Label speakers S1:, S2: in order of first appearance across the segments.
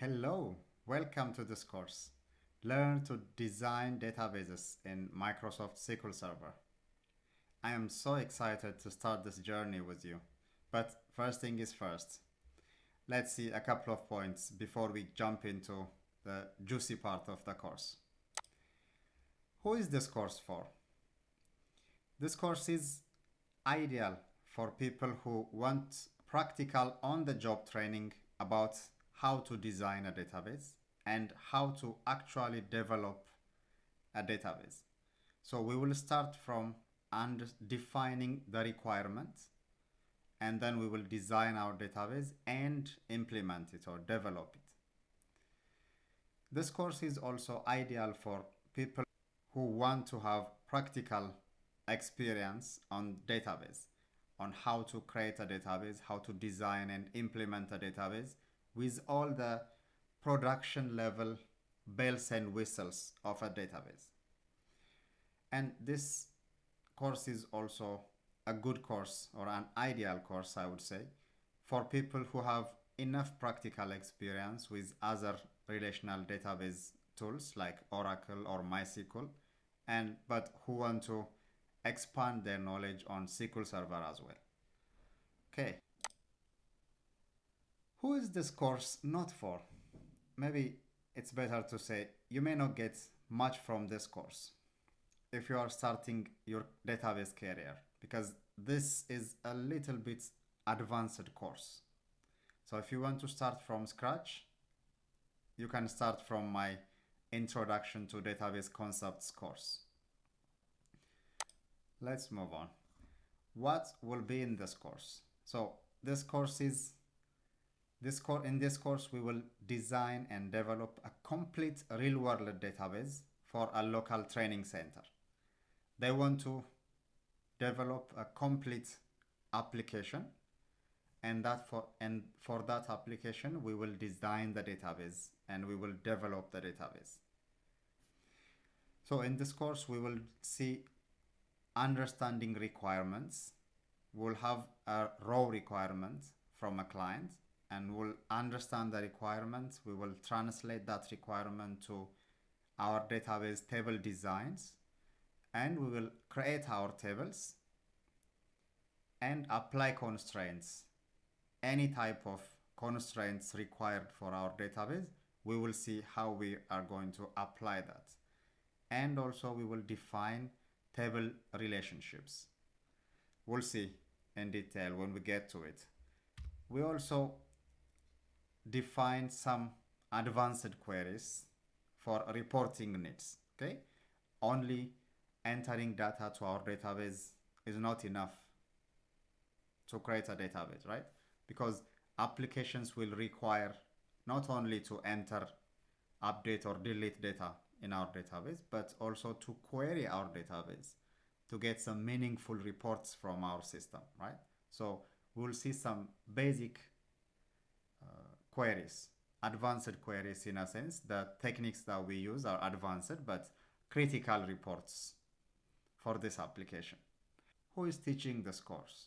S1: Hello, welcome to this course. Learn to design databases in Microsoft SQL Server. I am so excited to start this journey with you. But first thing is first. Let's see a couple of points before we jump into the juicy part of the course. Who is this course for? This course is ideal for people who want practical on-the-job training about how to design a database and how to actually develop a database. So we will start from defining the requirements, and then we will design our database and implement it or develop it. This course is also ideal for people who want to have practical experience on database, on how to create a database, how to design and implement a database with all the production level bells and whistles of a database. And this course is also a good course, or an ideal course, I would say, for people who have enough practical experience with other relational database tools like Oracle or MySQL, but who want to expand their knowledge on SQL Server as well. Okay. Who is this course not for? Maybe it's better to say you may not get much from this course if you are starting your database career, because this is a little bit advanced course. So if you want to start from scratch, you can start from my Introduction to Database Concepts course. Let's move on. What will be in this course? So this course is in this course we will design and develop a complete real-world database for a local training center. They want to develop a complete application, and for that application we will design the database and we will develop the database. So in this course we will see understanding requirements. We'll have a raw requirement from a client, and we'll understand the requirements. We will translate that requirement to our database table designs, and we will create our tables and apply constraints. Any type of constraints required for our database, we will see how we are going to apply that. And also we will define table relationships. We'll see in detail when we get to it. We also define some advanced queries for reporting needs. Okay, only entering data to our database is not enough to create a database, right? Because applications will require not only to enter, update or delete data in our database, but also to query our database to get some meaningful reports from our system, right? So we'll see some basic queries, advanced queries in a sense. The techniques that we use are advanced, but critical reports for this application. Who is teaching this course?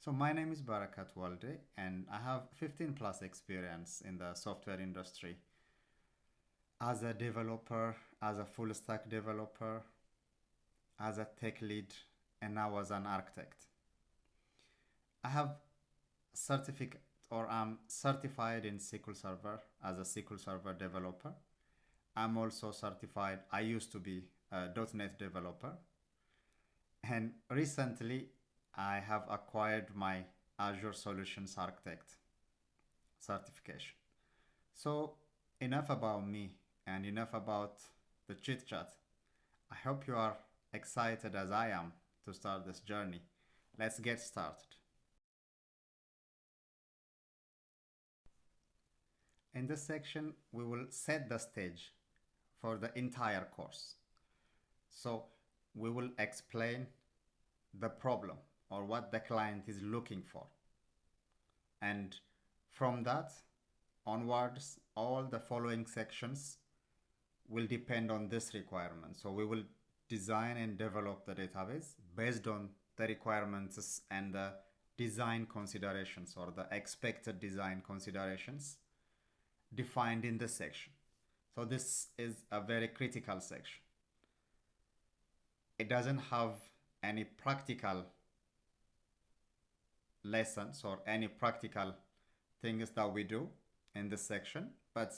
S1: So my name is Barakat Walde, and I have 15 plus experience in the software industry as a developer, as a full stack developer, as a tech lead, and now as an architect. I have certificate, or I'm certified in SQL Server as a SQL Server developer. I'm also certified, I used to be a .NET developer, and recently I have acquired my Azure Solutions Architect certification. So enough about me and enough about the chit chat. I hope you are excited as I am to start this journey. Let's get started. In this section, we will set the stage for the entire course. So we will explain the problem or what the client is looking for. And from that onwards, all the following sections will depend on this requirement. So we will design and develop the database based on the requirements and the design considerations or the expected design considerations defined in the section. So this is a very critical section. It doesn't have any practical lessons or any practical things that we do in this section, but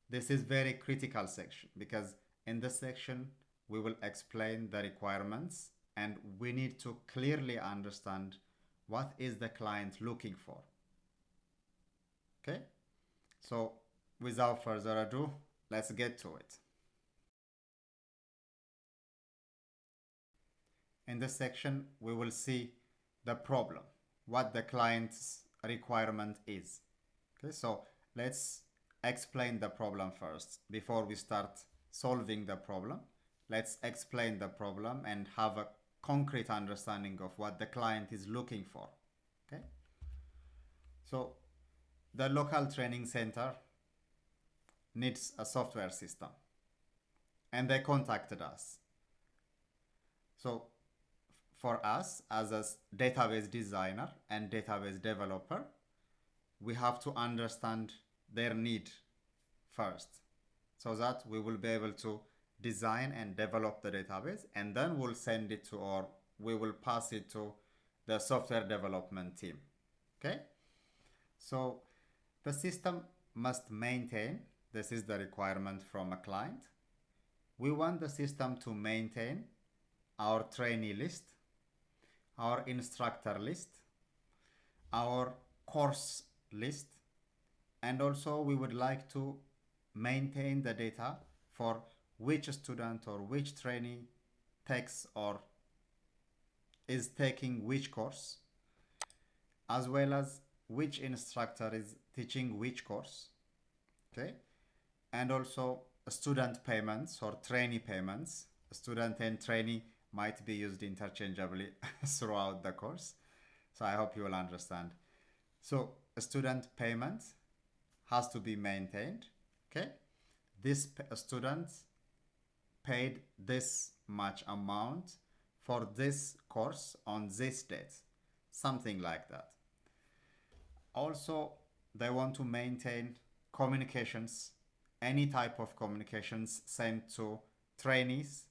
S1: this is very critical section because in this section we will explain the requirements and we need to clearly understand what is the client looking for. Okay, so without further ado, let's get to it. In this section we will see the problem, what the client's requirement is. Okay, so let's explain the problem first. Before we start solving the problem, let's explain the problem and have a concrete understanding of what the client is looking for. Okay, so the local training center needs a software system and they contacted us. So for us as a database designer and database developer, we have to understand their need first so that we will be able to design and develop the database, and then we'll send it to, or we will pass it to the software development team. Okay, so the system must maintain, this is the requirement from a client, we want the system to maintain our trainee list, our instructor list, our course list, and also we would like to maintain the data for which student or which trainee takes or is taking which course, as well as which instructor is teaching which course. Okay, and also student payments or trainee payments. Student and trainee might be used interchangeably throughout the course, so I hope you will understand. So student payment has to be maintained. Okay, this student paid this much amount for this course on this date, something like that. Also, they want to maintain communications, any type of communications sent to trainees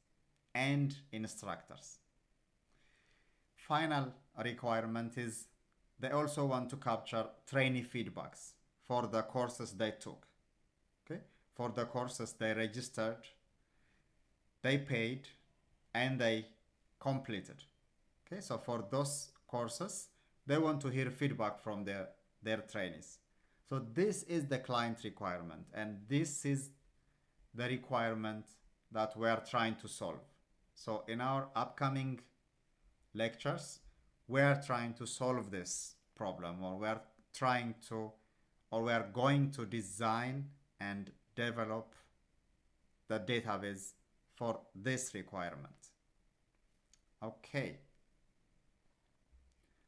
S1: and instructors. Final requirement is they also want to capture trainee feedbacks for the courses they took. Okay, for the courses they registered, they paid, and they completed. Okay, so for those courses, they want to hear feedback from their trainees. So this is the client requirement, and this is the requirement that we are trying to solve. So in our upcoming lectures, we are trying to solve this problem, or we are going to design and develop the database for this requirement. Okay.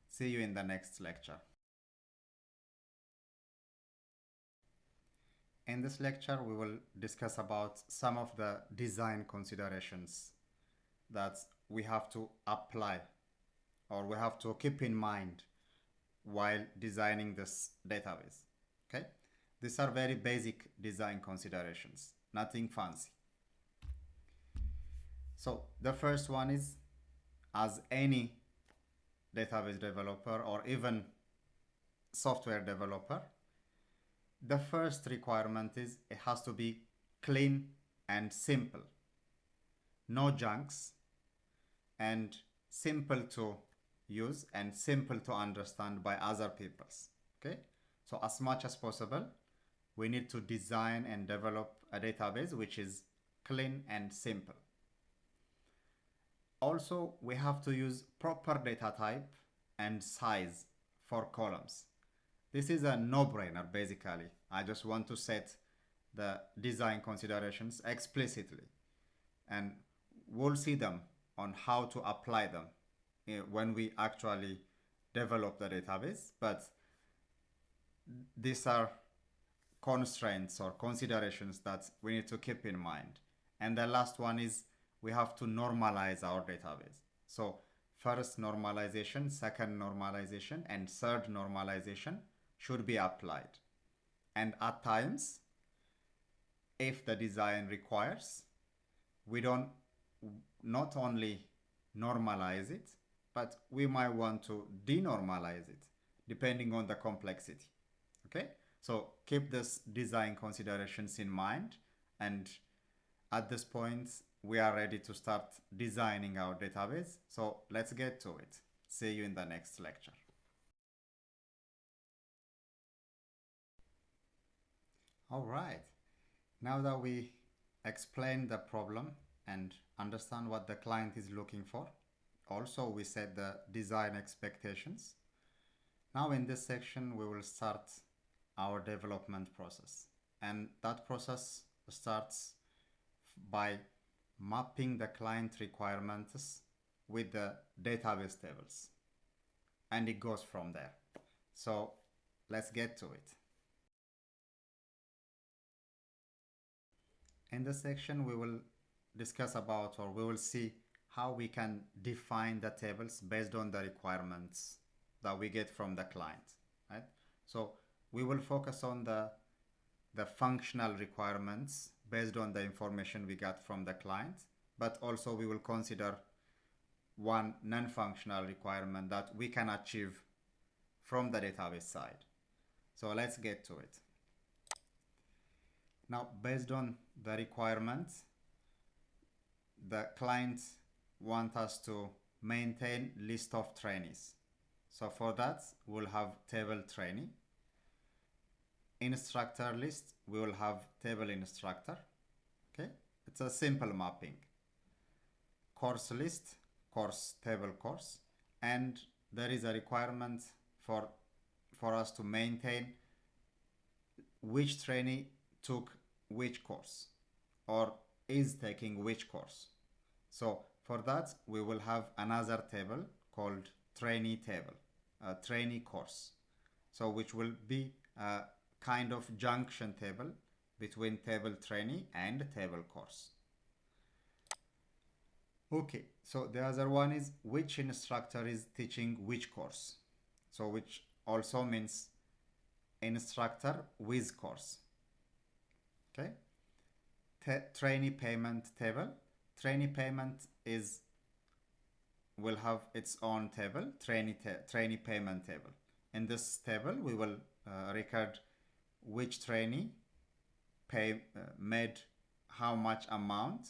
S1: See you in the next lecture. In this lecture, we will discuss about some of the design considerations that we have to apply or we have to keep in mind while designing this database. Okay, these are very basic design considerations, nothing fancy. So the first one is, as any database developer or even software developer, the first requirement is it has to be clean and simple, no junks, and simple to use and simple to understand by other peoples. Okay, so as much as possible we need to design and develop a database which is clean and simple. Also, we have to use proper data type and size for columns. This is a no-brainer basically. I just want to set the design considerations explicitly, and we'll see them on how to apply them when we actually develop the database, but these are constraints or considerations that we need to keep in mind. And the last one is we have to normalize our database. So first normalization, second normalization, and third normalization should be applied. And at times if the design requires, we don't not only normalize it, but we might want to denormalize it depending on the complexity. Okay, so keep this design considerations in mind, and at this point we are ready to start designing our database. So let's get to it. See you in the next lecture. All right, now that we explained the problem and understand what the client is looking for, also we set the design expectations. Now in this section we will start our development process, and that process starts by mapping the client requirements with the database tables, and it goes from there. So let's get to it. In this section we will discuss about, or we will see how we can define the tables based on the requirements that we get from the client, right? So we will focus on the functional requirements based on the information we got from the client, but also we will consider one non-functional requirement that we can achieve from the database side. So let's get to it. Now, based on the requirements, the client wants us to maintain list of trainees. So for that, we'll have table trainee. Instructor list, we will have table instructor. Okay, it's a simple mapping. Course list, course table course, and there is a requirement for us to maintain which trainee took which course or is taking which course. So for that we will have another table called trainee table, trainee course, so which will be a kind of junction table between table trainee and table course. Okay, so the other one is which instructor is teaching which course, so which also means instructor with course. Okay, trainee payment table. Trainee payment will have its own table, trainee payment table. In this table we will record which trainee made how much amount,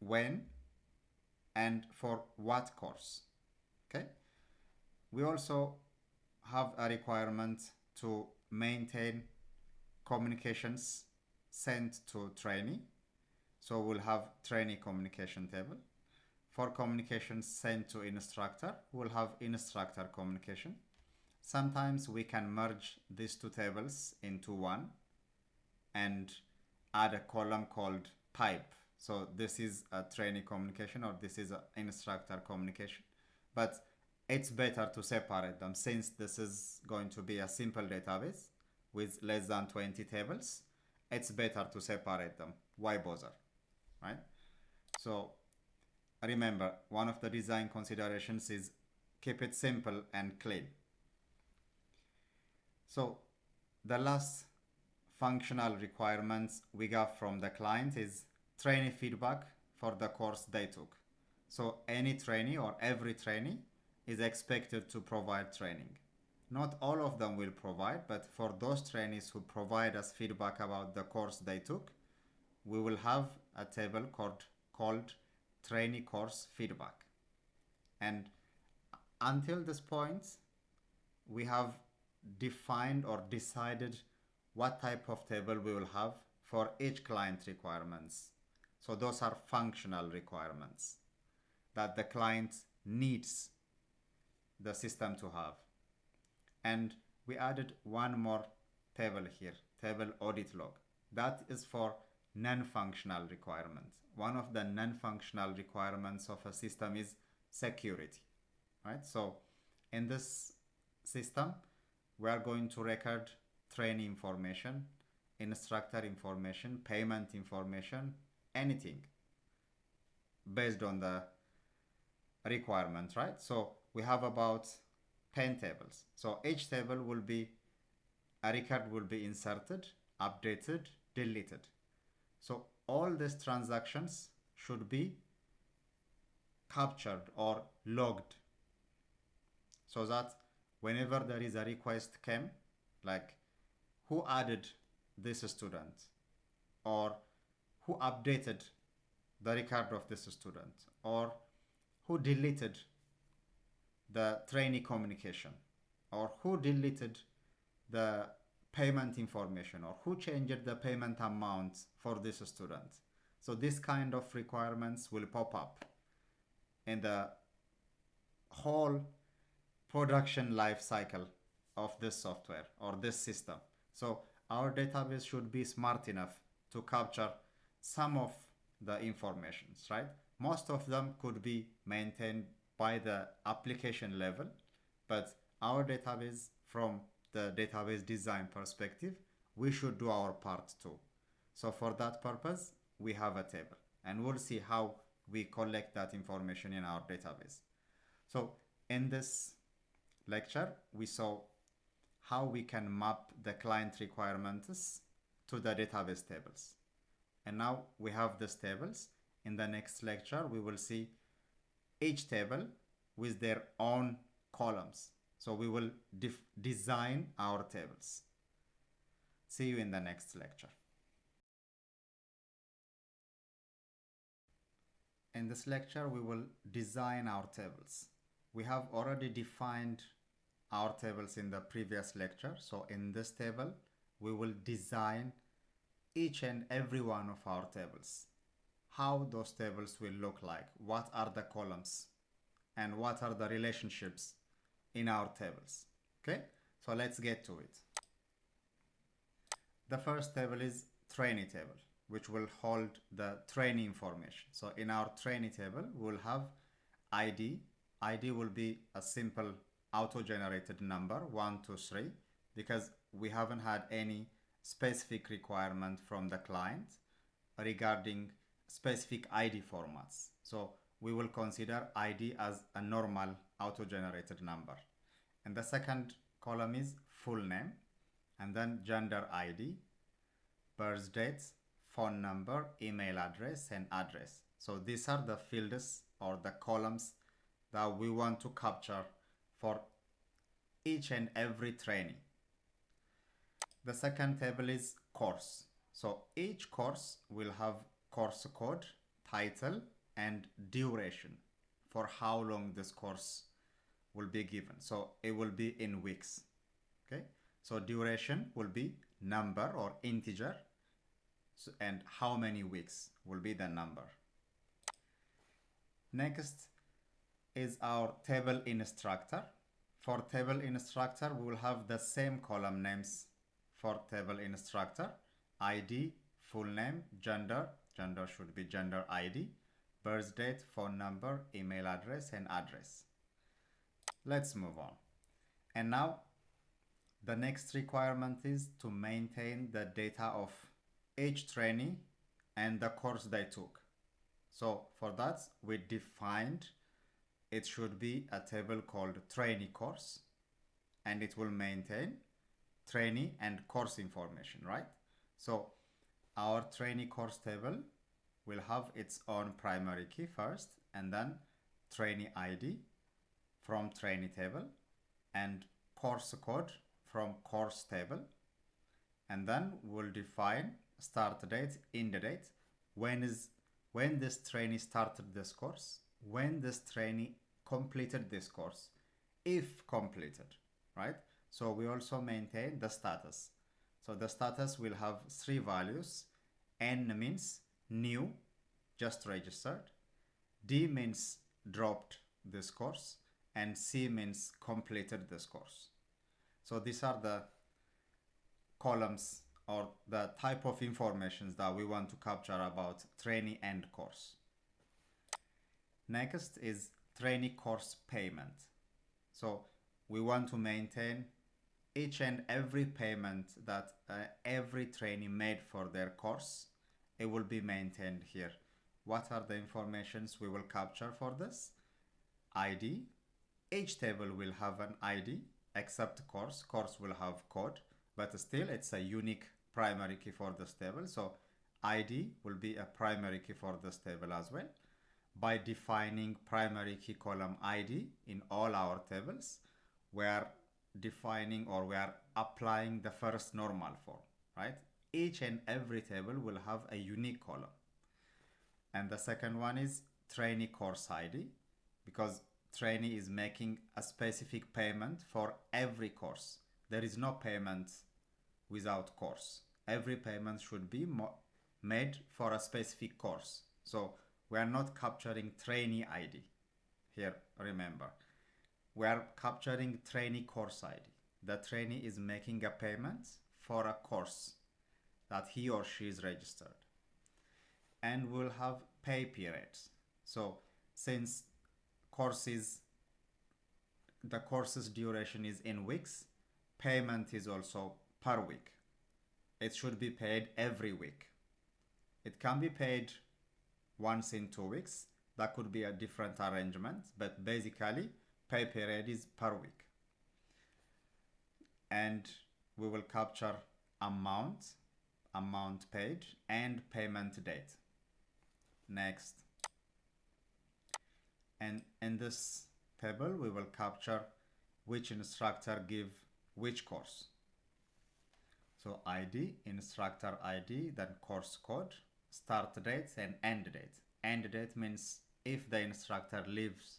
S1: when, and for what course. Okay, we also have a requirement to maintain communications sent to trainee, so we'll have trainee communication table. For communications sent to instructor, we'll have instructor communication. Sometimes we can merge these two tables into one and add a column called type. So this is a trainee communication, or this is an instructor communication, but it's better to separate them since this is going to be a simple database with less than 20 tables. It's better to separate them. Why bother, right? So remember, one of the design considerations is keep it simple and clean. So the last functional requirements we got from the client is trainee feedback for the course they took. So any trainee or every trainee is expected to provide training. Not all of them will provide, but for those trainees who provide us feedback about the course they took, we will have a table called trainee course feedback. And until this point, we have defined or decided what type of table we will have for each client requirements. So those are functional requirements that the client needs the system to have. And we added one more table here, table audit log. That is for non-functional requirements. One of the non-functional requirements of a system is security, right? So in this system, we are going to record trainee information, instructor information, payment information, anything based on the requirement, right? So we have about 10 tables. So each table will be, a record will be inserted, updated, deleted. So all these transactions should be captured or logged, so that whenever there is a request came, like who added this student, or who updated the record of this student, or who deleted the trainee communication, or who deleted the payment information, or who changed the payment amount for this student. So this kind of requirements will pop up in the whole production life cycle of this software or this system. So our database should be smart enough to capture some of the informations, right? Most of them could be maintained by the application level, but our database, from the database design perspective, we should do our part too. So for that purpose, we have a table, and we'll see how we collect that information in our database. So in this lecture, we saw how we can map the client requirements to the database tables. And now we have these tables. In the next lecture, we will see each table with their own columns. So we will design our tables. See you in the next lecture. In this lecture, we will design our tables. We have already defined our tables in the previous lecture. So in this table, we will design each and every one of our tables. How those tables will look like, what are the columns, and what are the relationships in our tables. Okay, so let's get to it. The first table is trainee table, which will hold the trainee information. So in our trainee table, we'll have ID. ID will be a simple auto-generated number, 1, 2, 3, because we haven't had any specific requirement from the client regarding specific ID formats. So we will consider ID as a normal auto-generated number. And the second column is full name, and then gender ID, birth date, phone number, email address, and address. So these are the fields or the columns that we want to capture for each and every trainee. The second table is course. So each course will have course code, title, and duration for how long this course will be given. So it will be in weeks. Okay. So duration will be number or integer, and how many weeks will be the number. Next is our table instructor. For table instructor, we will have the same column names for table instructor: ID, full name, gender should be gender ID, birth date, phone number, email address, and address. Let's move on. And now the next requirement is to maintain the data of each trainee and the course they took. So for that, we defined it should be a table called trainee course, and it will maintain trainee and course information, right? So our trainee course table will have its own primary key first, and then trainee ID from trainee table, and course code from course table. And then we'll define start date, end date, when this trainee started this course, when this trainee completed this course, if completed, right? So we also maintain the status. So the status will have 3 values. N means new, just registered. D means dropped this course. And C means completed this course. So these are the columns or the type of information that we want to capture about trainee and course. Next is trainee course payment. So we want to maintain each and every payment that every trainee made for their course. It will be maintained here. What are the informations we will capture for this? ID. Each table will have an ID except course. Course will have code, but still it's a unique primary key for this table. So ID will be a primary key for this table as well. By defining primary key column ID in all our tables, we are defining or we are applying the first normal form, right? Each and every table will have a unique column. And the second one is trainee course ID, because trainee is making a specific payment for every course. There is no payment without course. Every payment should be made for a specific course. So we are not capturing trainee ID here, remember. We are capturing trainee course ID. The trainee is making a payment for a course that he or she is registered. And we'll have pay periods. So since the course's duration is in weeks, payment is also per week. It should be paid every week. It can be paid once in 2 weeks. That could be a different arrangement, but basically pay period is per week. And we will capture amount paid, and payment date. Next. And in this table, we will capture which instructor give which course. So ID, instructor ID, then course code, start date and end date. End date means if the instructor leaves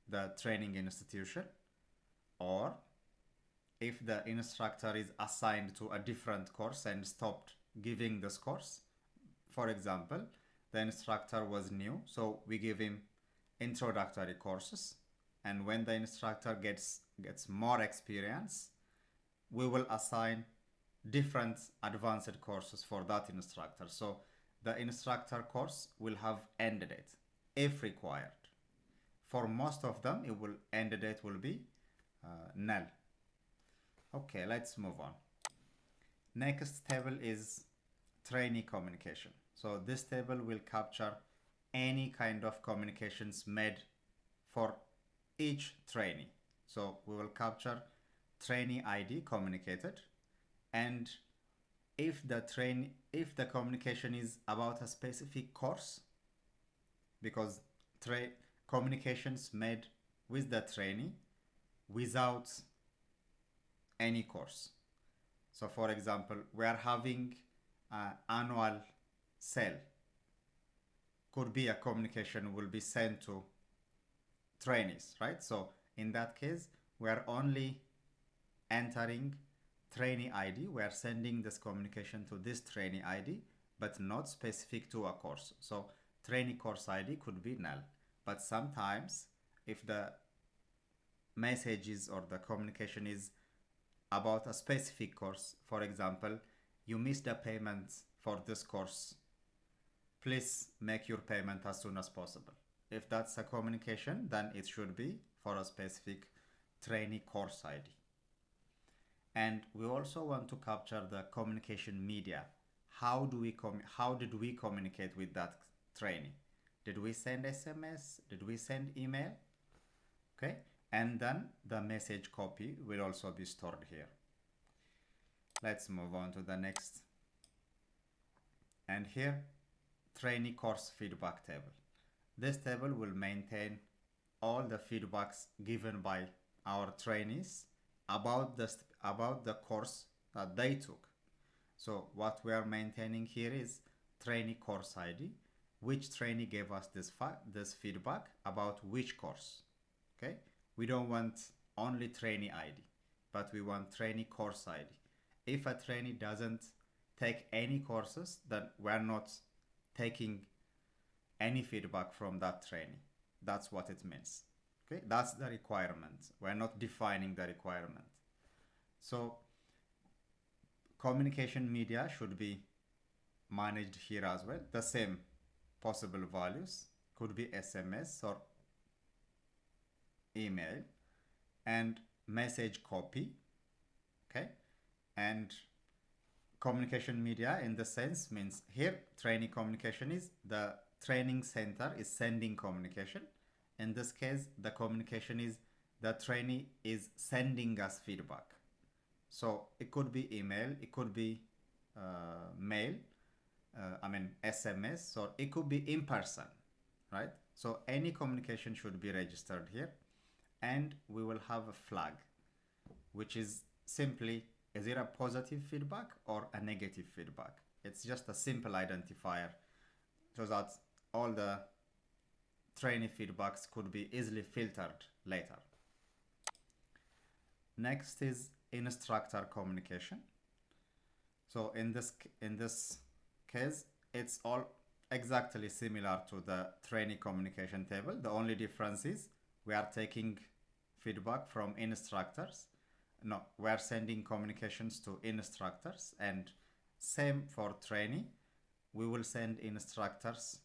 S1: the training institution, or if the instructor is assigned to a different course and stopped giving this course. For example, the instructor was new, so we give him introductory courses, and when the instructor gets more experience, we will assign different advanced courses for that instructor. So the instructor course will have end date if required. For most of them, end date will be null. Okay, let's move on. Next table is trainee communication. So this table will capture any kind of communications made for each trainee. So we will capture trainee ID communicated, and if the communication is about a specific course, because communications made with the trainee without any course. So for example, we are having an annual sale. Could be a communication will be sent to trainees, right? So in that case, we are only entering trainee ID. We are sending this communication to this trainee ID, but not specific to a course. So trainee course ID could be null. But sometimes if the messages or the communication is about a specific course, for example, you missed a payment for this course, please make your payment as soon as possible. If that's a communication, then it should be for a specific trainee course ID. And we also want to capture the communication media. How did we communicate with that trainee? Did we send SMS? Did we send email? Okay, and then the message copy will also be stored here. Let's move on to the next. And here, trainee course feedback table. This table will maintain all the feedbacks given by our trainees about the course that they took. So what we are maintaining here is trainee course ID, which trainee gave us this feedback about which course. Okay, we don't want only trainee ID, but we want trainee course ID. If a trainee doesn't take any courses, then we're not taking any feedback from that trainee. That's what it means. Okay, that's the requirement. We're not defining the requirement. So communication media should be managed here as well. The same possible values could be SMS or email, and message copy. Okay, and communication media in the sense means here trainee communication is the training center is sending communication. In this case, the communication is the trainee is sending us feedback. So it could be email, it could be mail, SMS, so it could be in person, right? So any communication should be registered here, and we will have a flag, which is simply, is it a positive feedback or a negative feedback? It's just a simple identifier so that all the trainee feedbacks could be easily filtered later. Next is instructor communication. So in this case, it's all exactly similar to the trainee communication table. The only difference is we are taking feedback from instructors. No, we are sending communications to instructors, and same for trainee. We will send instructors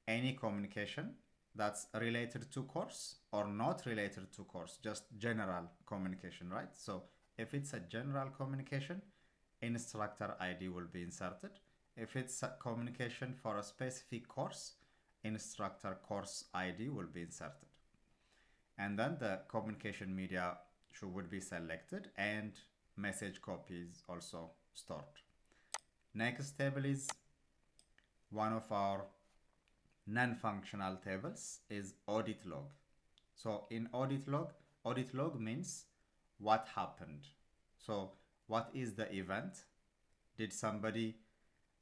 S1: any communication that's related to course or not related to course, just general communication, right? So if it's a general communication, instructor ID will be inserted. If it's a communication for a specific course, instructor course ID will be inserted. And then the communication media would be selected, and message copies also stored. Next table is one of our non-functional tables, is audit log. So in audit log means what happened. So what is the event? Did somebody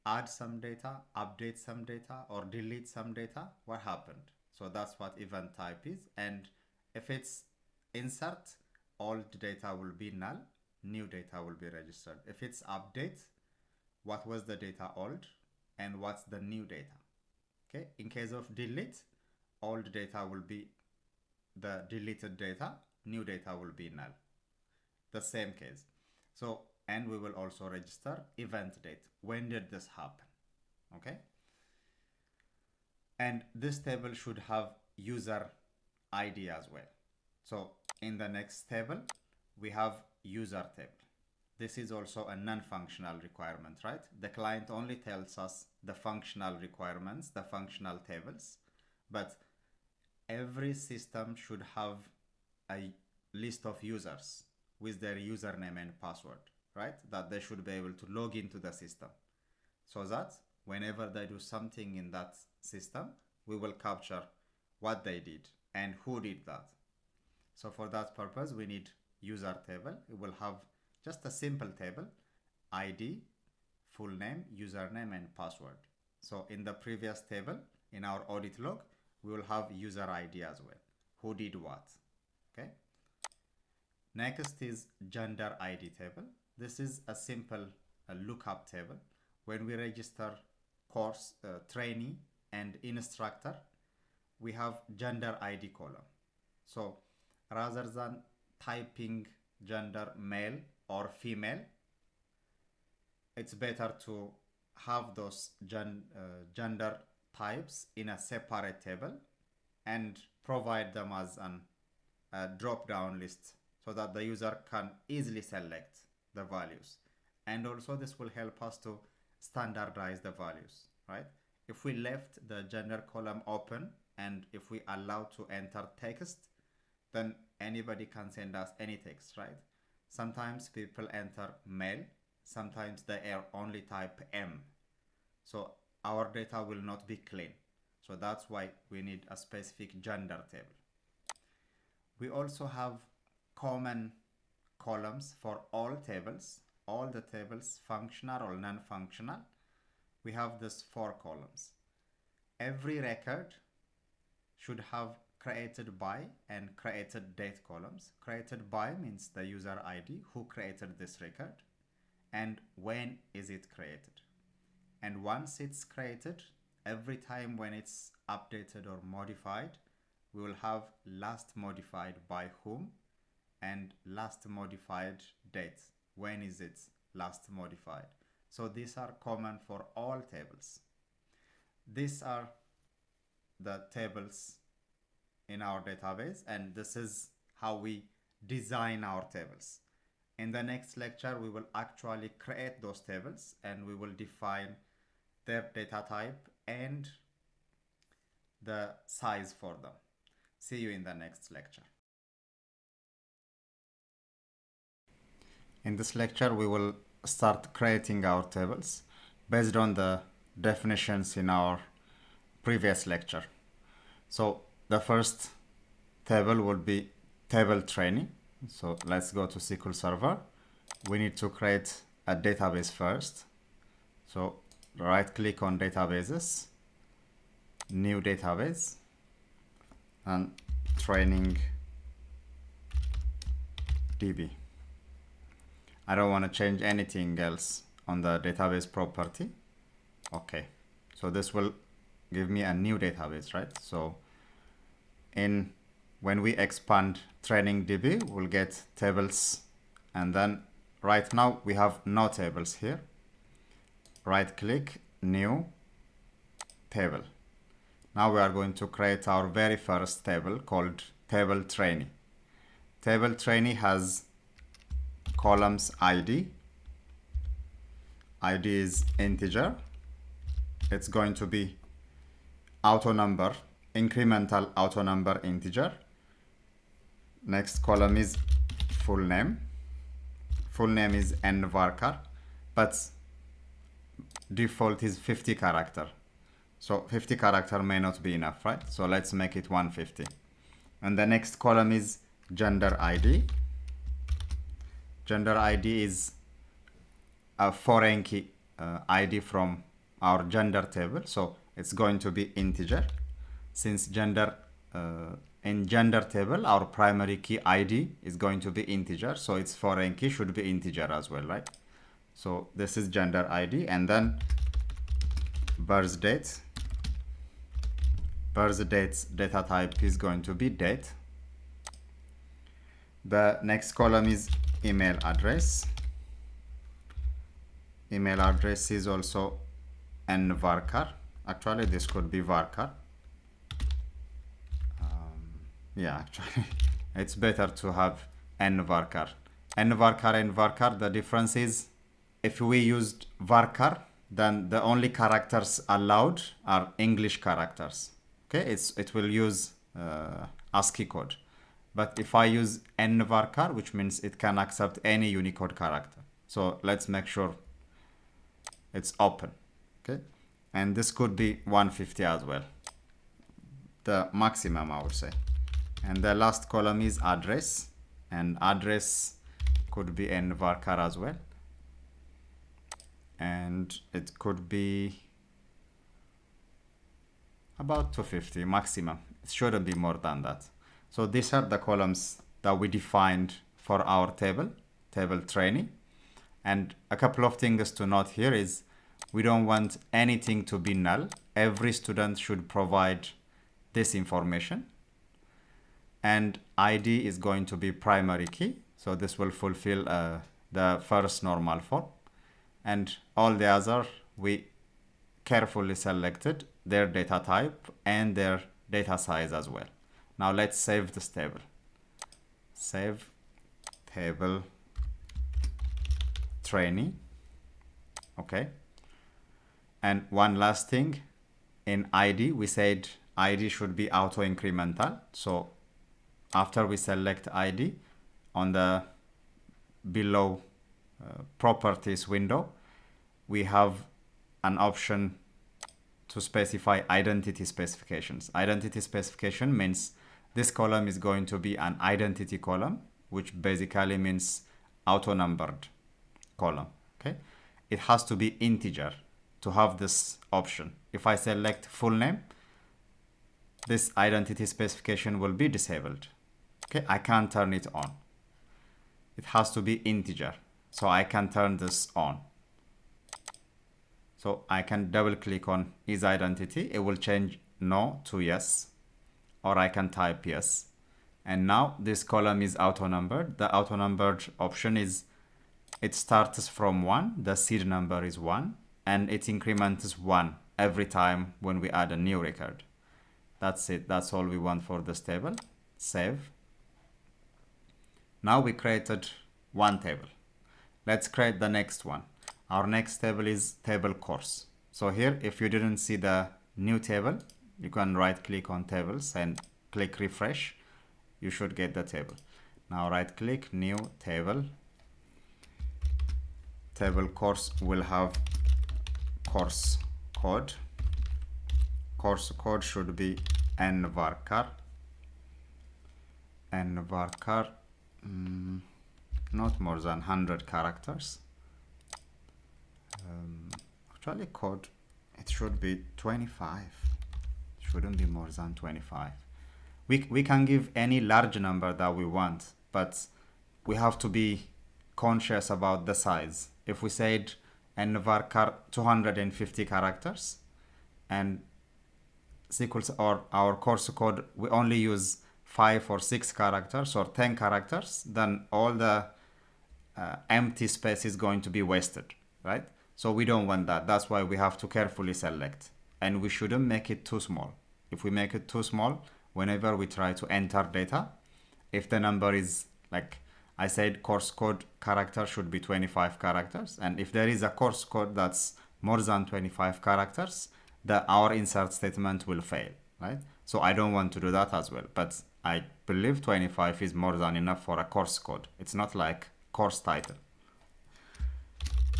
S1: add some data, update some data, or delete some data? What happened? So that's what event type is. And if it's insert, old data will be null, new data will be registered. If it's update, what was the data old and what's the new data? Okay, in case of delete, old data will be the deleted data, new data will be null. The same case. So, and we will also register event date. When did this happen? Okay. And this table should have user ID as well. So in the next table, we have user table. This is also a non-functional requirement, right? The client only tells us the functional requirements, the functional tables, but every system should have a list of users with their username and password, right? That they should be able to log into the system, so that whenever they do something in that system, we will capture what they did and who did that. So for that purpose, we need user table. It will have just a simple table, ID, full name, username, and password. So in the previous table, in our audit log, we will have user ID as well. Who did what? Okay. Next is gender ID table. This is a simple lookup table. When we register course, trainee, and instructor, we have gender ID column. So rather than typing gender male or female, it's better to have those gender types in a separate table and provide them as a drop-down list so that the user can easily select the values. And also this will help us to standardize the values, right? If we left the gender column open and if we allow to enter text, then anybody can send us any text, right? Sometimes people enter male, sometimes they only type M. So our data will not be clean. So that's why we need a specific gender table. We also have common columns for all tables, all the tables, functional or non-functional. We have these 4 columns. Every record should have created by and created date columns. Created by means the user ID, who created this record, and when is it created. And once it's created, every time when it's updated or modified, we will have last modified by whom and last modified date. When is it last modified? So these are common for all tables. These are the tables in our database, and this is how we design our tables. In the next lecture, we will actually create those tables and we will define their data type and the size for them. See you in the next lecture. In this lecture, we will start creating our tables based on the definitions in our previous lecture. So the first table would be table training. So let's go to SQL Server. We need to create a database first. So right click on databases, new database, and training DB. I don't want to change anything else on the database property. Okay, so this will give me a new database, right? So when we expand training DB, we'll get tables, and then right now we have no tables here. Right click, new table. Now we are going to create our very first table called table trainee. Table trainee has columns ID. ID is integer. It's going to be auto number, incremental auto number integer. Next column is full name. Full name is nvarchar, but default is 50 character. So 50 character may not be enough, right? So let's make it 150. And the next column is gender ID. Gender ID is a foreign key ID from our gender table. So it's going to be integer. Since gender, in gender table, our primary key ID is going to be integer. So its foreign key should be integer as well, right? So this is gender ID, and then birth date. Birth date's data type is going to be date. The next column is email address. Email address is also nvarchar. Actually, this could be varchar. Yeah, actually, it's better to have nvarchar. Nvarchar and varchar, the difference is if we used varchar, then the only characters allowed are English characters. Okay, it will use ASCII code. But if I use nvarchar, which means it can accept any Unicode character. So let's make sure it's open. Okay, and this could be 150 as well, the maximum I would say. And the last column is address, and address could be nvarchar as well, and it could be about 250 maximum. It shouldn't be more than that. So these are the columns that we defined for our table trainee. And a couple of things to note here is we don't want anything to be null. Every student should provide this information. And ID is going to be primary key. So this will fulfill the first normal form. And all the other, we carefully selected their data type and their data size as well. Now let's save this table. Save table trainee. Okay. And one last thing, in ID, we said ID should be auto incremental. So after we select ID, on the below properties window, we have an option to specify identity specifications. Identity specification means this column is going to be an identity column, which basically means auto-numbered column. Okay, it has to be integer to have this option. If I select full name, this identity specification will be disabled. Okay, I can't turn it on. It has to be integer, so I can turn this on. So I can double click on is identity. It will change no to yes, or I can type yes. And now this column is auto-numbered. The auto-numbered option is it starts from 1, the seed number is 1, and it increments 1 every time when we add a new record. That's it. That's all we want for this table. Save. Now we created one table. Let's create the next one. Our next table is table course. So here, if you didn't see the new table, you can right click on tables and click refresh. You should get the table. Now right click, new table, table course will have course code. Course code should be n varchar. Not more than 100 characters. Actually code, it should be 25. Shouldn't be more than 25. We can give any large number that we want, but we have to be conscious about the size. If we said n varchar 250 characters and SQL or our course code we only use 5 or 6 characters or 10 characters, then all the empty space is going to be wasted, right? So we don't want that. That's why we have to carefully select, and we shouldn't make it too small. If we make it too small, whenever we try to enter data, if the number is, like I said, course code character should be 25 characters, and if there is a course code that's more than 25 characters, our insert statement will fail, right? So I don't want to do that as well, but I believe 25 is more than enough for a course code. It's not like course title.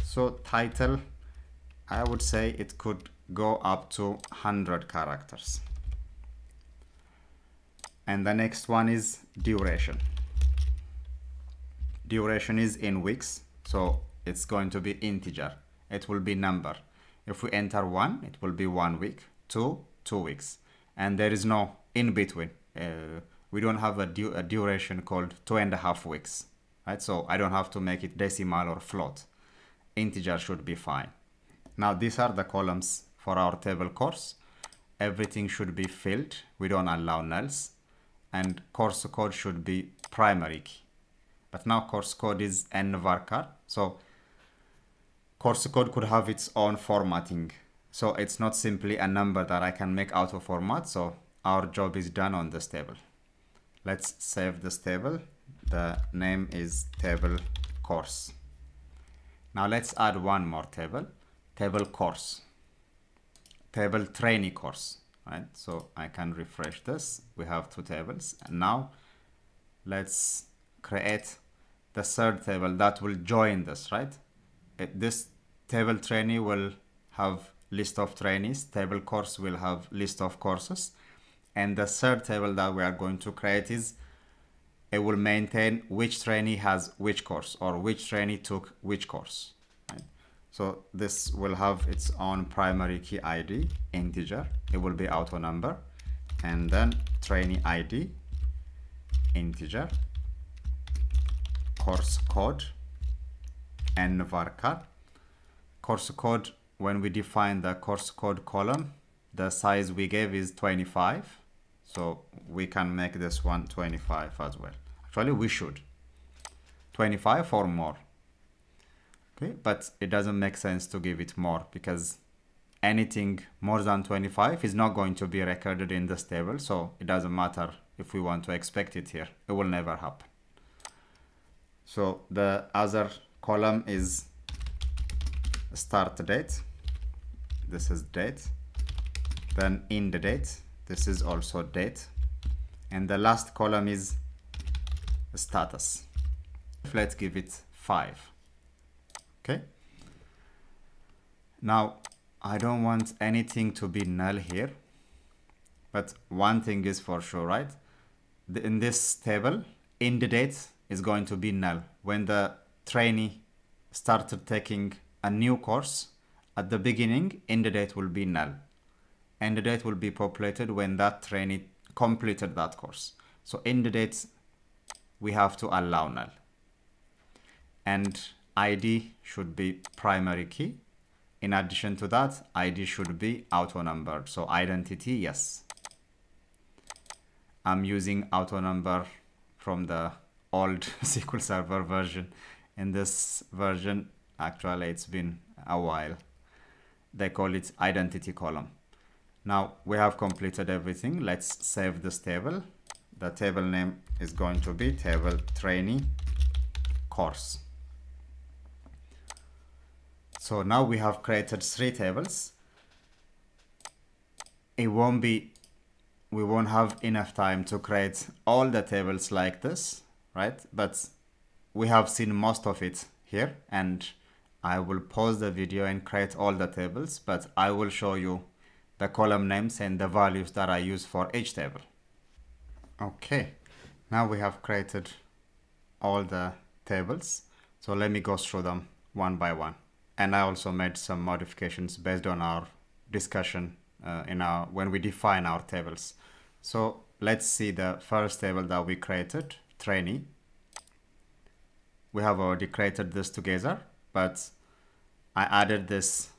S1: So title, I would say it could go up to 100 characters. And the next one is duration. Duration is in weeks, so it's going to be integer. It will be number. If we enter 1, it will be 1 week, 2 weeks. And there is no in between. We don't have a duration called 2.5 weeks, right? So I don't have to make it decimal or float. Integer should be fine. Now these are the columns for our table course. Everything should be filled. We don't allow nulls. And course code should be primary key. But now course code is n varchar. So course code could have its own formatting. So it's not simply a number that I can make auto format. So our job is done on this table. Let's save this table. The name is table course. Now let's add one more table. Table course. Table trainee course. Right? So I can refresh this. We have 2 tables. And now let's create the third table that will join this, right? This table trainee will have list of trainees. Table course will have list of courses. And the third table that we are going to create is, it will maintain which trainee has which course or which trainee took which course. Right? So this will have its own primary key ID, integer. It will be auto number. And then trainee ID, integer. Course code, n varchar. Course code, when we define the course code column, the size we gave is 25. So we can make this one 25 as well. Actually, we should. 25 or more. Okay, but it doesn't make sense to give it more because anything more than 25 is not going to be recorded in this table. So it doesn't matter if we want to expect it here. It will never happen. So the other column is start date. This is date. Then end date. This is also date. And the last column is status. Let's give it 5. Okay. Now, I don't want anything to be null here. But one thing is for sure, right? In this table, end date is going to be null. When the trainee started taking a new course, at the beginning, end date will be null. End date will be populated when that trainee completed that course. So end date, we have to allow null. And ID should be primary key. In addition to that, ID should be auto numbered. So identity, yes. I'm using auto number from the old SQL Server version. In this version, actually it's been a while. They call it identity column. Now we have completed everything. Let's save this table. The table name is going to be table trainee course. So now we have created 3 tables. We won't have enough time to create all the tables like this, right? But we have seen most of it here, and I will pause the video and create all the tables, but I will show you the column names and the values that I use for each table. Okay, now we have created all the tables. So let me go through them one by one. And I also made some modifications based on our discussion when we define our tables. So let's see the first table that we created, trainee. We have already created this together, but I added this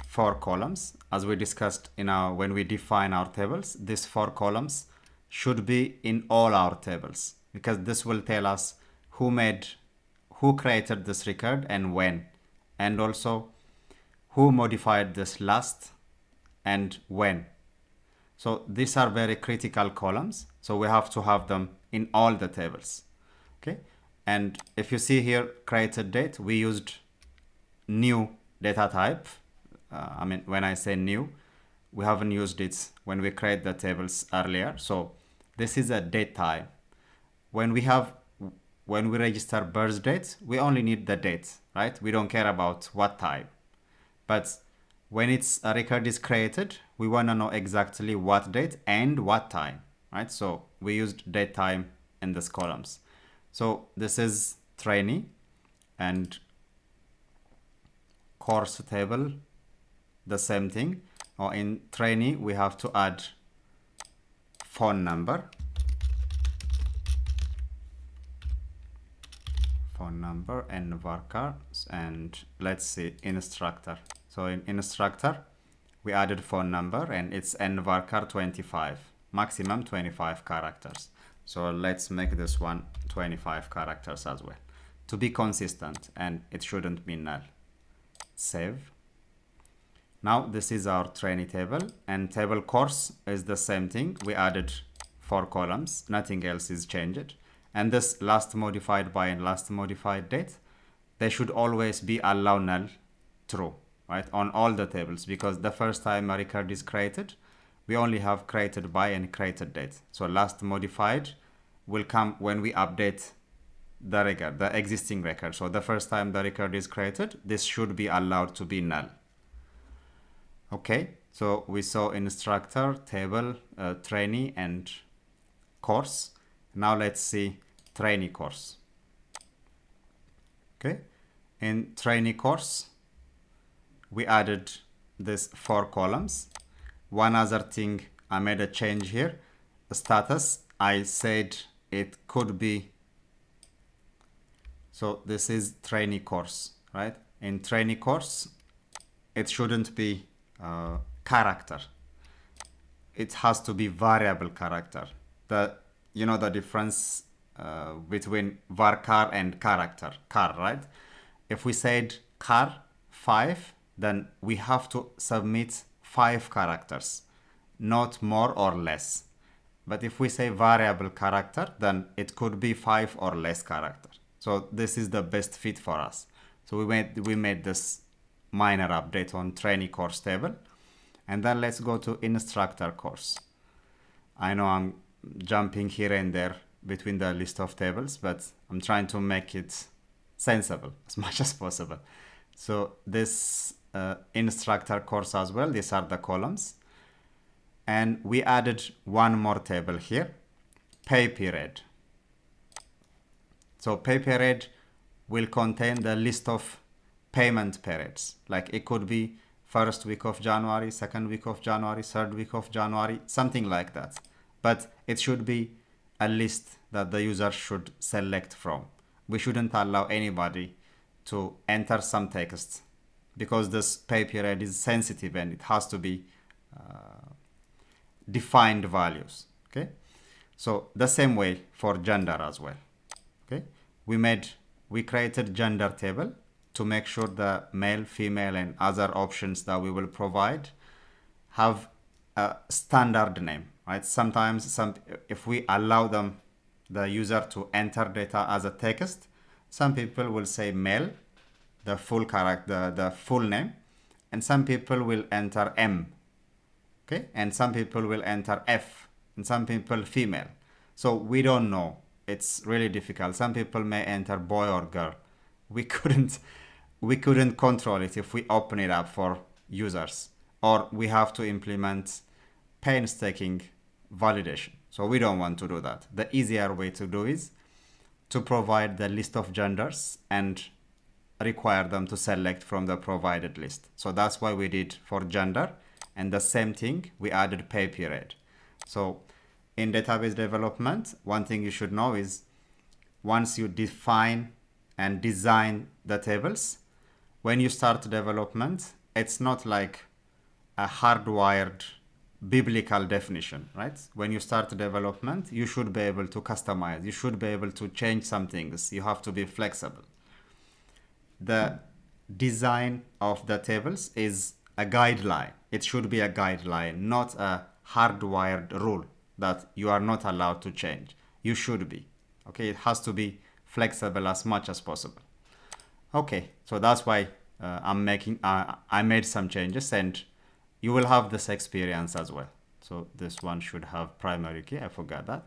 S1: 4 columns. As we discussed when we define our tables, these 4 columns should be in all our tables, because this will tell us who created this record and when, and also who modified this last and when. So these are very critical columns, so we have to have them in all the tables. Okay, and if you see here, created date, we used new data type. When I say new, we haven't used it when we create the tables earlier. So this is a date type. When we register birth date, we only need the date, right? We don't care about what type. But when a record is created, we want to know exactly what date and what time, right? So we used date time in these columns. So this is trainee, and course table, the same thing. Or in trainee, we have to add phone number, and varchar, and let's see, instructor. So in instructor, we added phone number, and it's varchar 25, maximum 25 characters. So let's make this one 25 characters as well, to be consistent, and it shouldn't be null. Save. Now this is our trainee table, and table course is the same thing. We added 4 columns, nothing else is changed. And this last modified by and last modified date, they should always be allow null true, right, on all the tables, because the first time a record is created, we only have created by and created date. So last modified will come when we update the record, the existing record. So the first time the record is created, this should be allowed to be null. Okay, so we saw instructor, table, trainee, and course. Now let's see trainee course. Okay, in trainee course, we added these 4 columns. One other thing, I made a change here. The status, I said it could be, so this is trainee course, right? In trainee course, it shouldn't be character. It has to be variable character. You know the difference between varchar and character, char, right? If we said char 5, then we have to submit 5 characters, not more or less. But if we say variable character, then it could be 5 or less character. So this is the best fit for us. So we made this minor update on trainee course table. And then let's go to instructor course. I know I'm jumping here and there between the list of tables, but I'm trying to make it sensible as much as possible. So this instructor course as well, these are the columns. And we added one more table here, pay period. So pay period will contain the list of payment periods. Like it could be first week of January, second week of January, third week of January, something like that. But it should be a list that the user should select from. We shouldn't allow anybody to enter some text, because this pay period is sensitive and it has to be defined values. Okay, so the same way for gender as well. Okay, we created gender table to make sure the male, female, and other options that we will provide have a standard name, right? Sometimes if we allow the user to enter data as a text, some people will say male, the full character, the full name, and some people will enter M, okay, and some people will enter F, and some people female. So we don't know. It's really difficult. Some people may enter boy or girl. We couldn't we couldn't control it if we open it up for users, or we have to implement painstaking validation. So we don't want to do that. The easier way to do is to provide the list of genders and require them to select from the provided list. So that's why we did for gender, and the same thing, we added pay period. So in database development, one thing you should know is once you define and design the tables, when you start development, it's not like a hardwired biblical definition, right? When you start development, you should be able to customize. You should be able to change some things. You have to be flexible. The design of the tables is a guideline. It should be a guideline, not a hardwired rule that you are not allowed to change. You should be. Okay, it has to be flexible as much as possible. Okay, so that's why I made some changes, and you will have this experience as well. So this one should have primary key. I forgot that.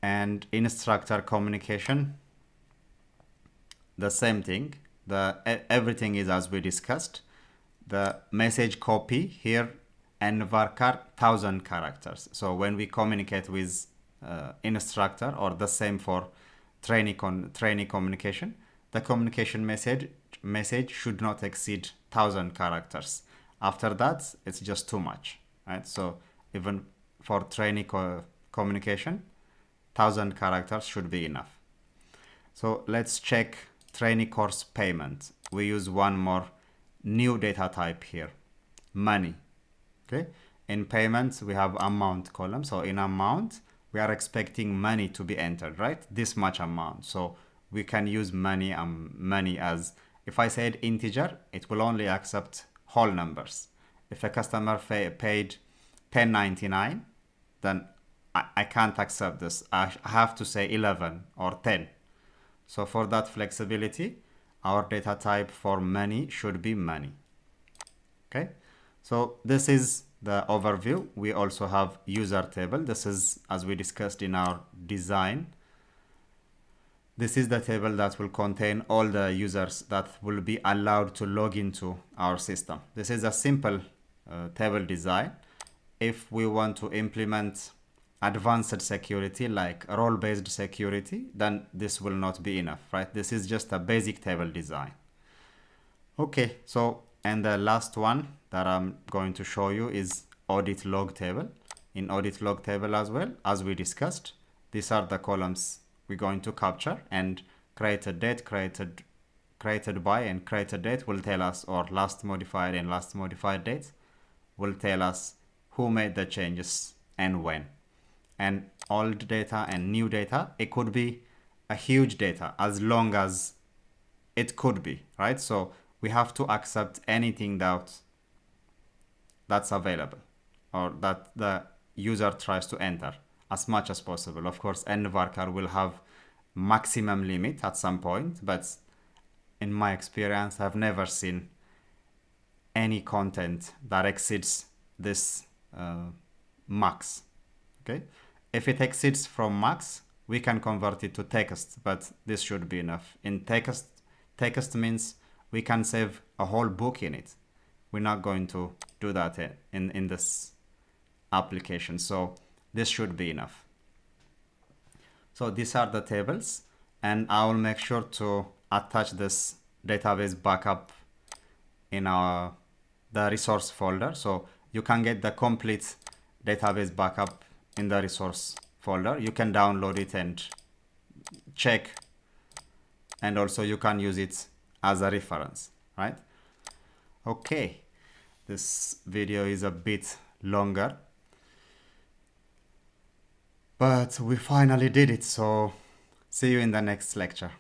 S1: And instructor communication, the same thing. Everything is as we discussed. The message copy here and varchar 1000 characters. So when we communicate with instructor, or the same for trainee communication, the communication message should not exceed 1000 characters. After that, it's just too much, right? So even for trainee communication, 1000 characters should be enough. So let's check trainee course payment. We use one more new data type here, money. Okay. In payments, we have amount column. So in amount, we are expecting money to be entered, right? This much amount. So we can use money as, if I said integer, it will only accept whole numbers. If a customer paid $10.99, then I can't accept this. I have to say 11 or 10. So for that flexibility, our data type for money should be money. Okay, so this is the overview. We also have user table. This is, as we discussed in our design, this is the table that will contain all the users that will be allowed to log into our system. This is a simple table design. If we want to implement advanced security like role-based security, then this will not be enough, right? This is just a basic table design. Okay, so, and the last one that I'm going to show you is audit log table. In audit log table as well, as we discussed, these are the columns we're going to capture, and created date, created by, and created date will tell us, or last modified and last modified date will tell us who made the changes and when. And old data and new data, it could be a huge data as long as it could be, right? So we have to accept anything that's available or that the user tries to enter as much as possible. Of course, varchar will have maximum limit at some point, but in my experience, I've never seen any content that exceeds this max. Okay, if it exceeds from max, we can convert it to text, but this should be enough. In text means we can save a whole book in it. We're not going to do that in this application, so this should be enough. So these are the tables, and I will make sure to attach this database backup in the resource folder, so you can get the complete database backup in the resource folder. You can download it and check, and also you can use it as a reference, right? Okay, this video is a bit longer, but we finally did it, so see you in the next lecture.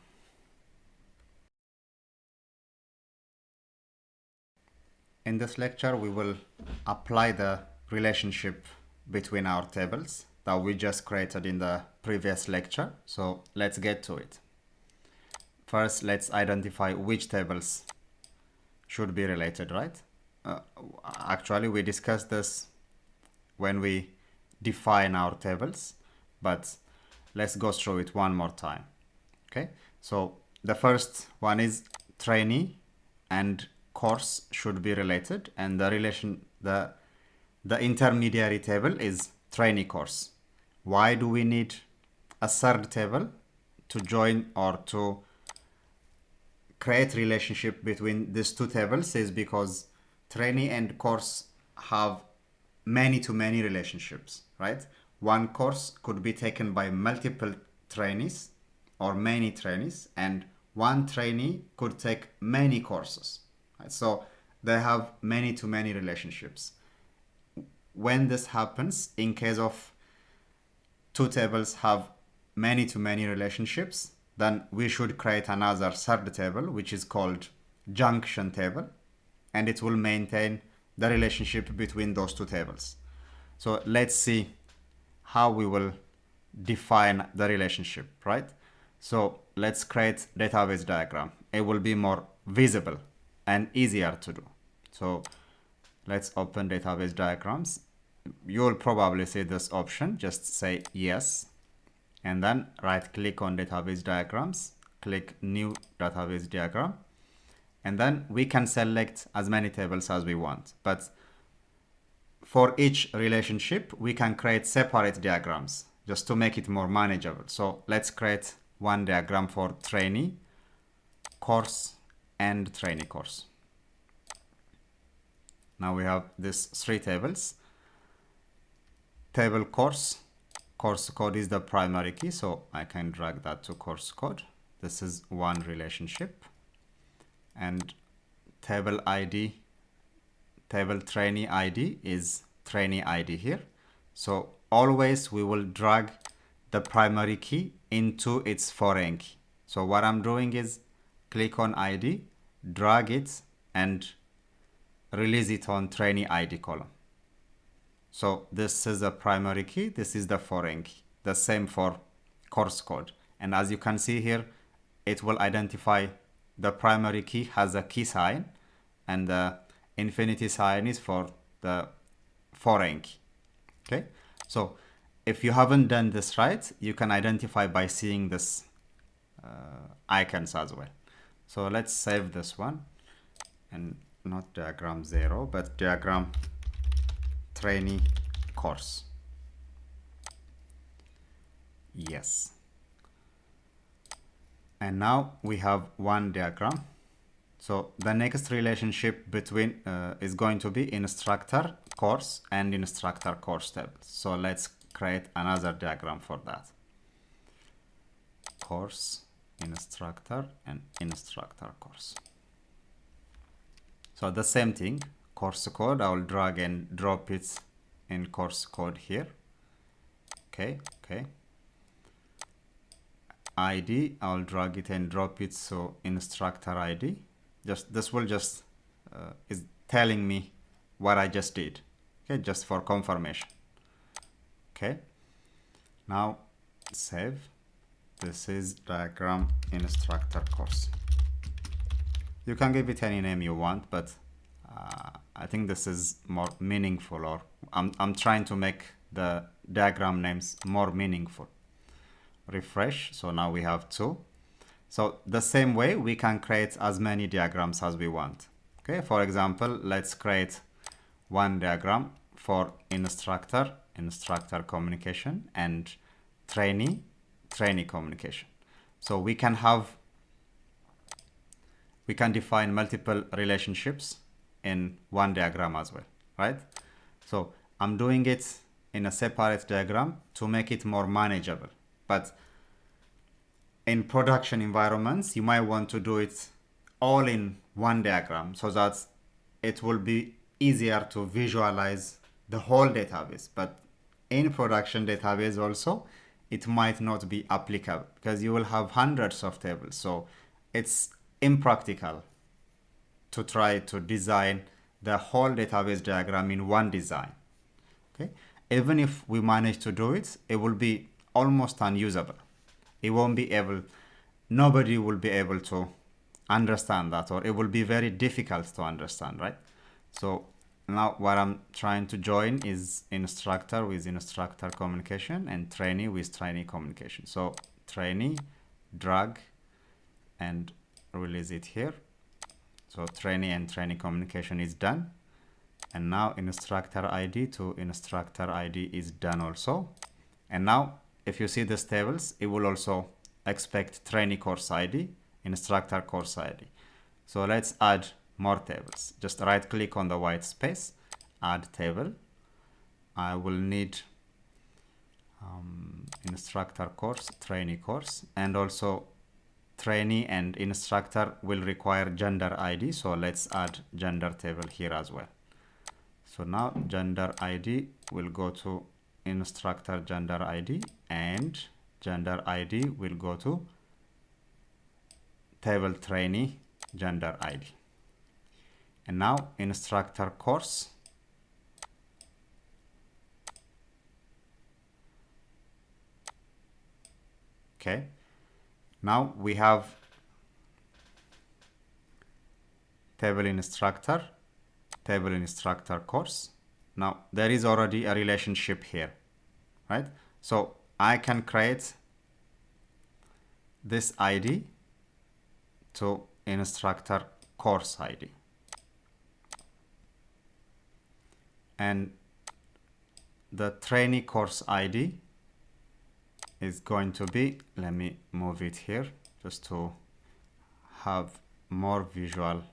S1: In this lecture, we will apply the relationship between our tables that we just created in the previous lecture. So let's get to it. First, let's identify which tables should be related, right? Actually, we discussed this when we define our tables, but let's go through it one more time. Okay, so the first one is trainee and course should be related, and the intermediary table is trainee course. Why do we need a third table to join or to create relationship between these two tables? Is because trainee and course have many to many relationships, right? One course could be taken by multiple trainees or many trainees, and one trainee could take many courses, right? So they have many to many relationships. When this happens, in case of two tables have many to many relationships, then we should create another third table, which is called junction table, and it will maintain the relationship between those two tables. So let's see how we will define the relationship, right? So let's create database diagram. It will be more visible and easier to do. So let's open database diagrams. You'll probably see this option. Just say yes, and then right click on database diagrams, click new database diagram, and then we can select as many tables as we want. But for each relationship, we can create separate diagrams just to make it more manageable. So let's create one diagram for trainee, course, and trainee course. Now we have these three tables. Table course code is the primary key, so I can drag that to course code. This is one relationship. And table ID, table trainee ID is trainee ID here. So always we will drag the primary key into its foreign key. So what I'm doing is click on ID, drag it, and release it on trainee ID column. So this is a primary key, this is the foreign key. The same for course code. And as you can see here, it will identify the primary key has a key sign, and the infinity sign is for the foreign key. Okay, so if you haven't done this right, you can identify by seeing this icons as well. So let's save this one, and not diagram 0, but diagram trainee course. Yes. And now we have one diagram. So the next relationship between is going to be instructor course and instructor course tables. So let's create another diagram for that. Course, instructor, and instructor course. So the same thing, course code, I will drag and drop it in course code here. Okay. ID, I'll drag it and drop it, so instructor ID. This will just is telling me what I just did. Okay, just for confirmation. Okay, now save. This is diagram instructor course. You can give it any name you want, but I think this is more meaningful, or I'm trying to make the diagram names more meaningful. Refresh. So now we have 2. So the same way we can create as many diagrams as we want. Okay, for example, let's create one diagram for instructor communication, and trainee communication. So we can define multiple relationships in one diagram as well, right? So I'm doing it in a separate diagram to make it more manageable. But in production environments, you might want to do it all in one diagram so that it will be easier to visualize the whole database. But in production database also, it might not be applicable because you will have hundreds of tables. So it's impractical to try to design the whole database diagram in one design. Okay, even if we manage to do it, it will be almost unusable. It won't be able, nobody will be able to understand that, or it will be very difficult to understand, right? So now what I'm trying to join is instructor with instructor communication and trainee with trainee communication. So trainee, drag, and release it here. So trainee and trainee communication is done. And now instructor ID to instructor ID is done also. And now if you see these tables, it will also expect trainee course ID, instructor course ID. So let's add more tables. Just right click on the white space, add table. I will need instructor course, trainee course, and also trainee and instructor will require gender ID. So let's add gender table here as well. So now gender ID will go to instructor gender ID, and gender ID will go to table trainee gender ID. And now instructor course. Okay. Now we have table instructor course. Now there is already a relationship here, right? So I can create this ID to instructor course ID. And the trainee course ID is going to be, let me move it here just to have more visual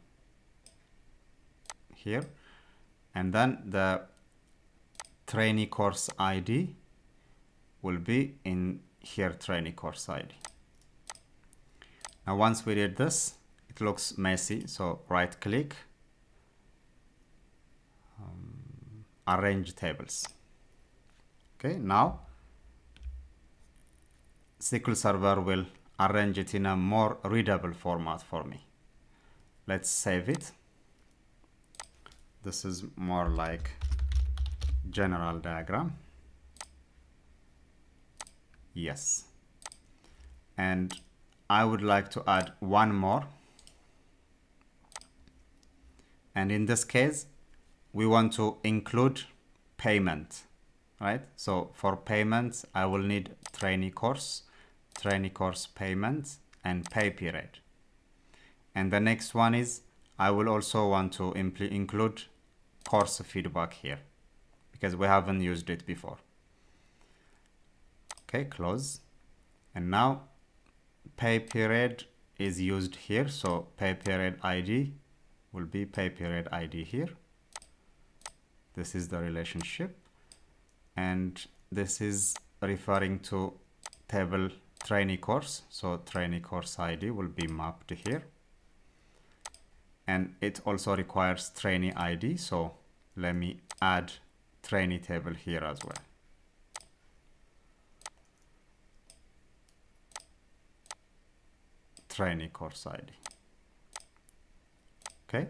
S1: here. And then the trainee course ID will be in here, trainee course ID. Now once we did this, it looks messy, so right click, arrange tables. Okay, now SQL Server will arrange it in a more readable format for me. Let's save it. This is more like general diagram. Yes. And I would like to add one more. And in this case, we want to include payment, right? So for payment, I will need trainee course payment, and pay period. And the next one is, I will also want to include course feedback here because we haven't used it before. Okay, close. And now pay period is used here. So pay period ID will be pay period ID here. This is the relationship. And this is referring to table trainee course. So trainee course ID will be mapped here. And it also requires trainee ID. So let me add trainee table here as well. Trainee course ID. Okay.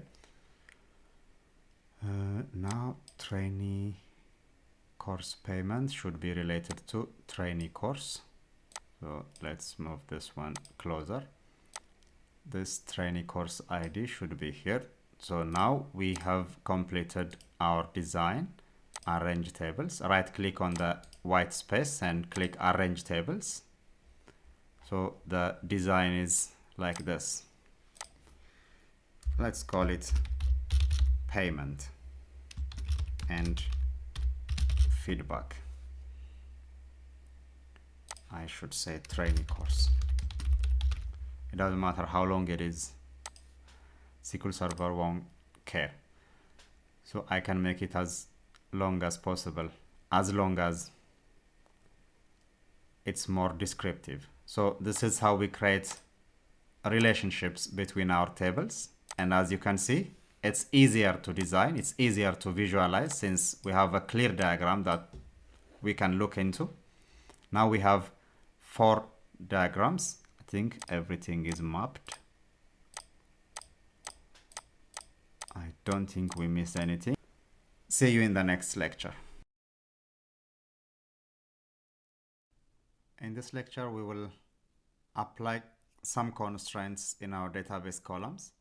S1: Now trainee course payment should be related to trainee course. So let's move this one closer. This trainee course ID should be here. So now we have completed our design, arrange tables. Right click on the white space and click arrange tables. So the design is like this. Let's call it payment and feedback. I should say trainee course. It doesn't matter how long it is. SQL Server won't care. So I can make it as long as possible, as long as it's more descriptive. So this is how we create relationships between our tables. And as you can see, it's easier to design, it's easier to visualize since we have a clear diagram that we can look into. Now we have 4 diagrams. I think everything is mapped. I don't think we missed anything. See you in the next lecture. In this lecture, we will apply some constraints in our database columns.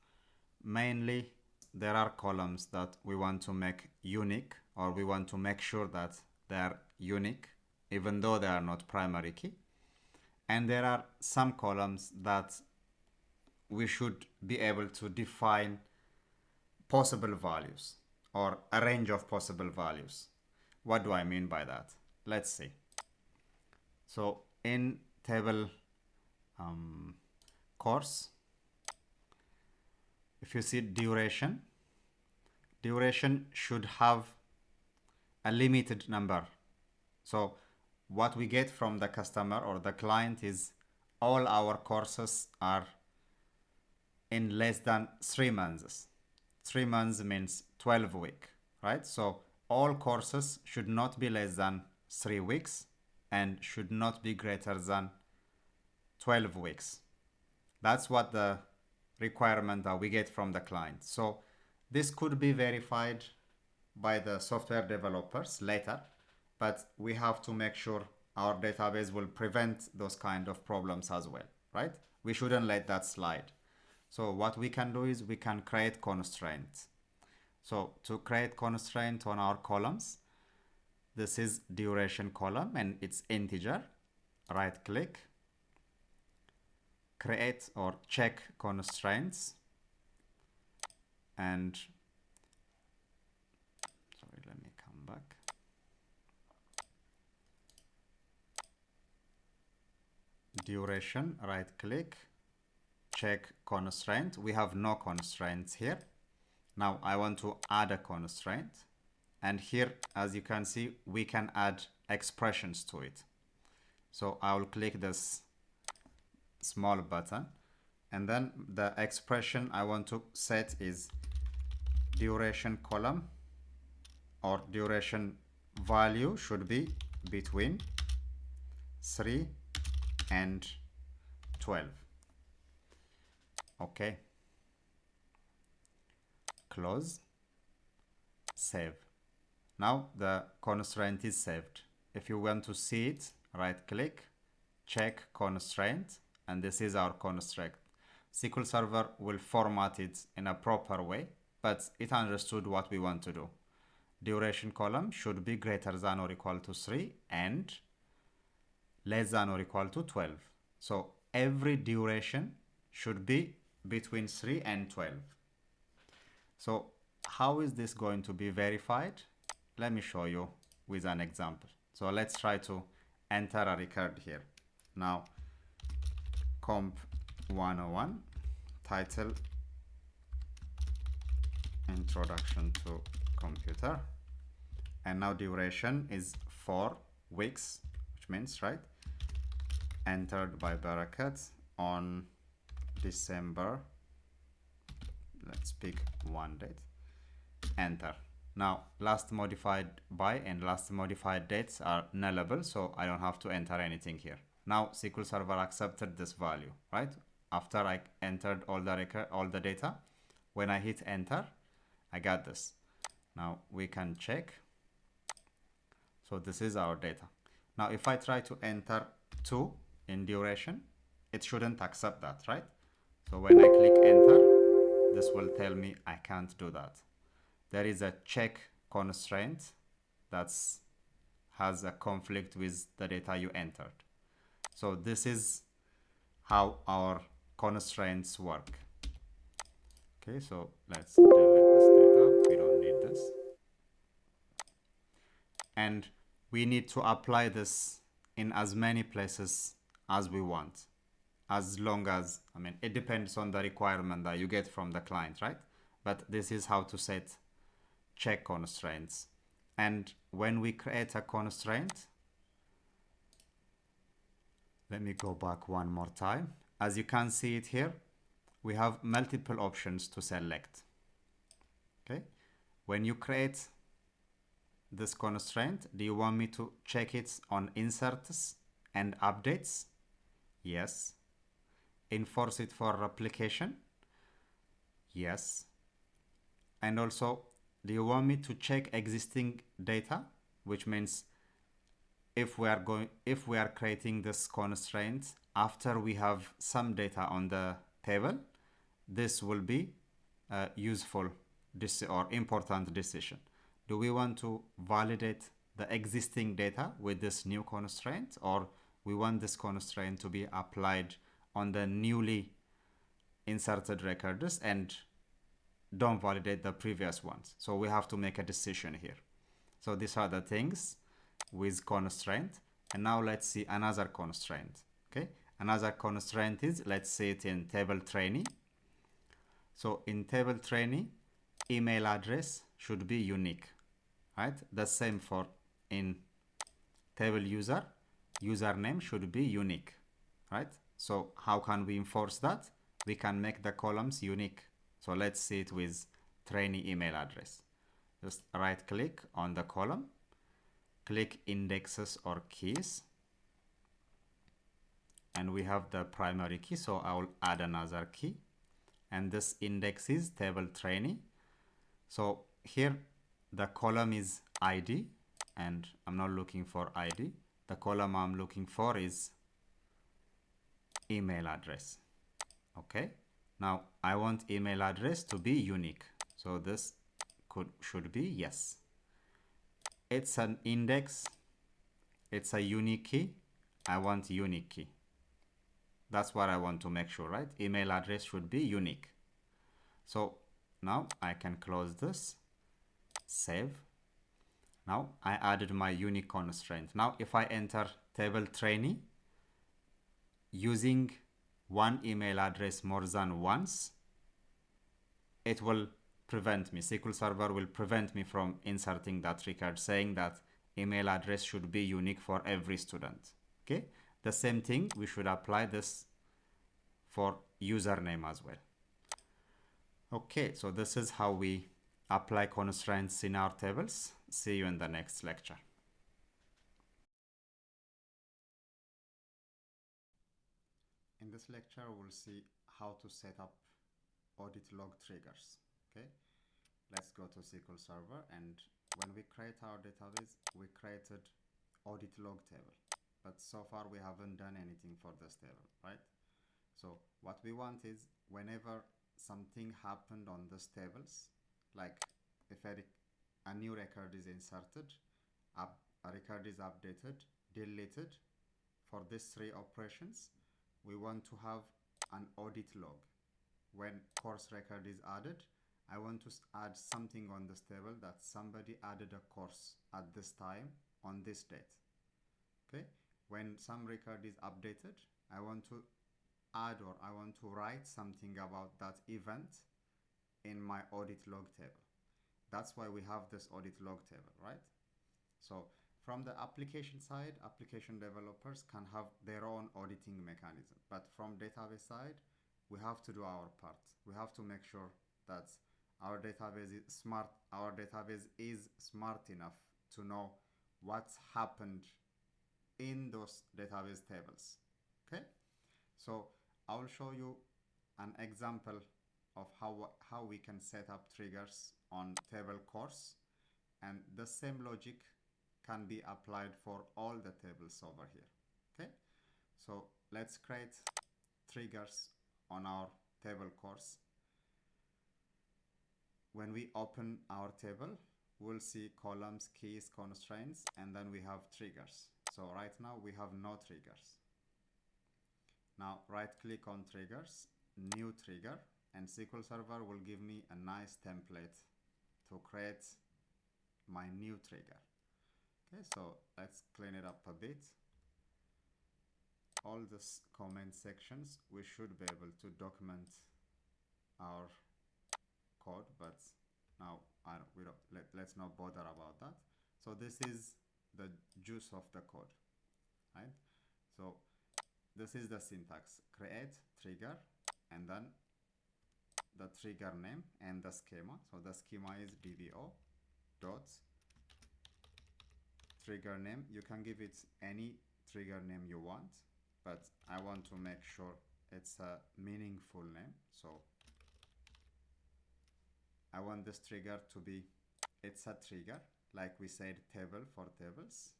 S1: Mainly, there are columns that we want to make unique, or we want to make sure that they are unique, even though they are not primary key. And there are some columns that we should be able to define possible values or a range of possible values. What do I mean by that? Let's see. So in table course, if you see duration should have a limited number. So what we get from the customer or the client is all our courses are in less than 3 months. 3 months means 12 weeks, right? So all courses should not be less than 3 weeks and should not be greater than 12 weeks. That's what the requirement that we get from the client. So this could be verified by the software developers later, but we have to make sure our database will prevent those kind of problems as well, right? We shouldn't let that slide. So what we can do is we can create constraints. So to create constraint on our columns, this is duration column and it's integer. Right click, create or check constraints, and sorry, let me come back. Duration, right click, check constraint. We have no constraints here. Now I want to add a constraint, and here, as you can see, we can add expressions to it. So I will click this small button, and then the expression I want to set is duration column, or duration value should be between 3 and 12. Okay, close, save. Now the constraint is saved. If you want to see it, right click, check constraint, and this is our constraint. SQL Server will format it in a proper way, but it understood what we want to do. Duration column should be greater than or equal to 3 and less than or equal to 12. So every duration should be between 3 and 12. So how is this going to be verified? Let me show you with an example. So let's try to enter a record here. Now, comp 101, title, introduction to computer, and now duration is 4 weeks, which means, right, entered by Barakat on December, let's pick one date, enter. Now last modified by and last modified dates are nullable, so I don't have to enter anything here. Now SQL Server accepted this value, right? After I entered all the data, when I hit enter, I got this. Now we can check. So this is our data. Now if I try to enter 2 in duration, it shouldn't accept that, right? So when I click enter, this will tell me I can't do that. There is a check constraint that has a conflict with the data you entered. So this is how our constraints work. Okay, so let's delete this data. We don't need this. And we need to apply this in as many places as we want. As long as, I mean, it depends on the requirement that you get from the client, right? But this is how to set check constraints. And when we create a constraint, let me go back one more time. As you can see it here, we have multiple options to select. Okay, when you create this constraint, do you want me to check it on inserts and updates? Yes. Enforce it for replication? Yes. And also, do you want me to check existing data, which means if we are creating this constraint after we have some data on the table, this will be a useful or important decision. Do we want to validate the existing data with this new constraint, or we want this constraint to be applied on the newly inserted records and don't validate the previous ones. So we have to make a decision here. So these are the things with constraint. And now let's see another constraint. Okay, another constraint is, let's see it in table trainee. So in table trainee, email address should be unique, right? The same for in table user, username should be unique, right? So how can we enforce that? We can make the columns unique. So let's see it with trainee email address. Just right click on the column, click indexes or keys, and we have the primary key, so I will add another key, and this index is table trainee. So here the column is ID, and I'm not looking for ID. The column I'm looking for is email address. Okay, now I want email address to be unique, so this should be yes. It's an index, it's a unique key, I want unique key. That's what I want to make sure, right? Email address should be unique. So now I can close this, save. Now I added my unique constraint. Now if I enter table trainee using one email address more than once, it will prevent me. SQL Server will prevent me from inserting that record, saying that email address should be unique for every student. Okay, the same thing, we should apply this for username as well. Okay, so this is how we apply constraints in our tables. See you in the next lecture. In this lecture, we'll see how to set up audit log triggers. Okay, let's go to SQL Server, and when we create our database, we created audit log table, but so far we haven't done anything for this table, right? So what we want is, whenever something happened on these tables, like if a new record is inserted, a record is updated, deleted, for these three operations, we want to have an audit log. When course record is added, I want to add something on this table that somebody added a course at this time on this date. Okay, when some record is updated, I want to add, or I want to write something about that event in my audit log table. That's why we have this audit log table, right? So from the application side, application developers can have their own auditing mechanism, but from database side, we have to do our part. We have to make sure that our database is smart. Our database is smart enough to know what's happened in those database tables. Okay, so I will show you an example of how we can set up triggers on table course, and the same logic can be applied for all the tables over here. Okay, so let's create triggers on our table course. When we open our table, we'll see columns, keys, constraints, and then we have triggers. So right now we have no triggers. Now right click on triggers, new trigger, and SQL Server will give me a nice template to create my new trigger. Okay, so let's clean it up a bit. All these comment sections, we should be able to document our code, but now let's not bother about that. So this is the juice of the code, right? So this is the syntax: create trigger, and then the trigger name and the schema. So the schema is dbo dot trigger name. You can give it any trigger name you want, but I want to make sure it's a meaningful name. So I want this trigger to be, it's a trigger, like we said, table for tables.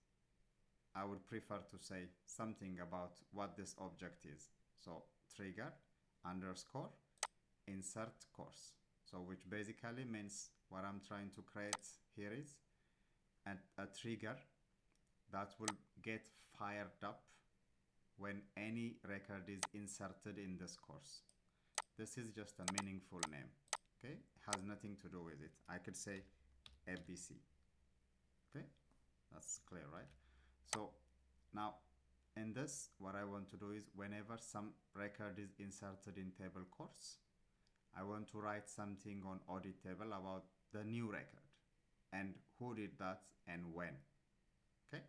S1: I would prefer to say something about what this object is. So trigger underscore insert course. So which basically means what I'm trying to create here is a trigger that will get fired up when any record is inserted in this course. this is just a meaningful name. Okay, has nothing to do with it. I could say ABC. Okay, that's clear, right? So now in this, what I want to do is whenever some record is inserted in table course, I want to write something on audit table about the new record and who did that and when. Okay,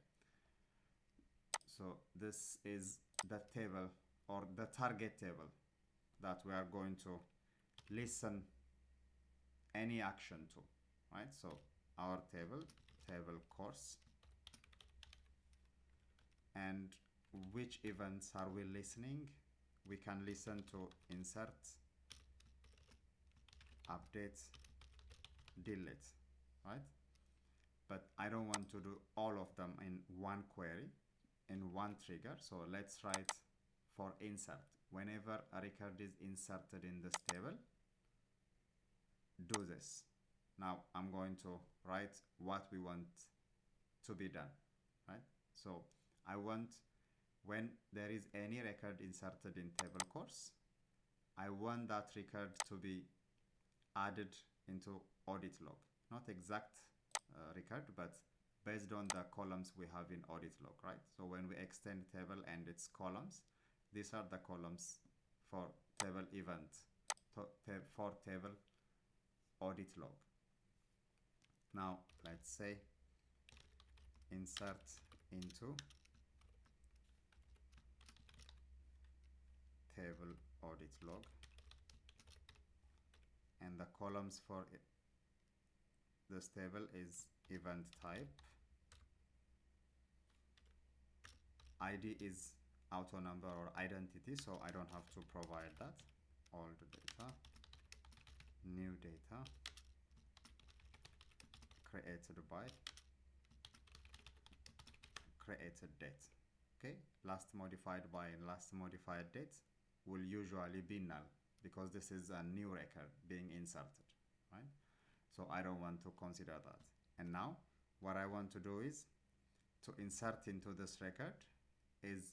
S1: so this is the table or the target table that we are going to listen any action to, right? So our table course, and which events are we listening? We can listen to insert, update, delete, right? But I don't want to do all of them in one query, in one trigger. So let's write for insert. Whenever a record is inserted in this table, do this. Now I'm going to write what we want to be done, right? So I want when there is any record inserted in table course, I want that record to be added into audit log. Not exact record, but based on the columns we have in audit log, right? So when we extend table and its columns, these are the columns for table event, for table audit log. Now let's say insert into table audit log, and the columns for this table is event type, ID is auto number or identity, so I don't have to provide that. Old data, new data, created by, created date. Okay, last modified by and last modified date will usually be null because this is a new record being inserted, right? So I don't want to consider that. And now what I want to do is to insert into this record is